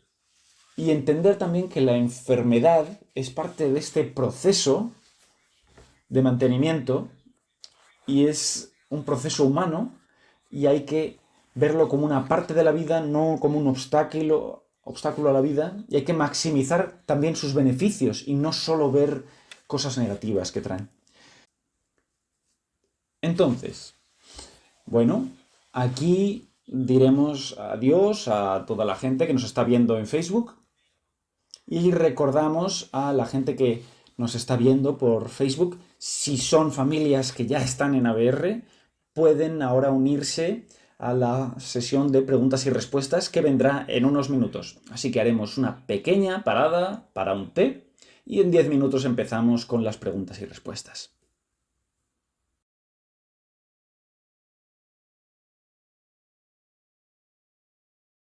Y entender también que la enfermedad es parte de este proceso de mantenimiento y es un proceso humano y hay que verlo como una parte de la vida, no como un obstáculo a la vida, y hay que maximizar también sus beneficios y no solo ver cosas negativas que traen. Entonces, bueno, aquí diremos adiós a toda la gente que nos está viendo en Facebook y recordamos a la gente que nos está viendo por Facebook, si son familias que ya están en ABR, pueden ahora unirse a la sesión de preguntas y respuestas que vendrá en unos minutos. Así que haremos una pequeña parada para un té y en 10 minutos empezamos con las preguntas y respuestas.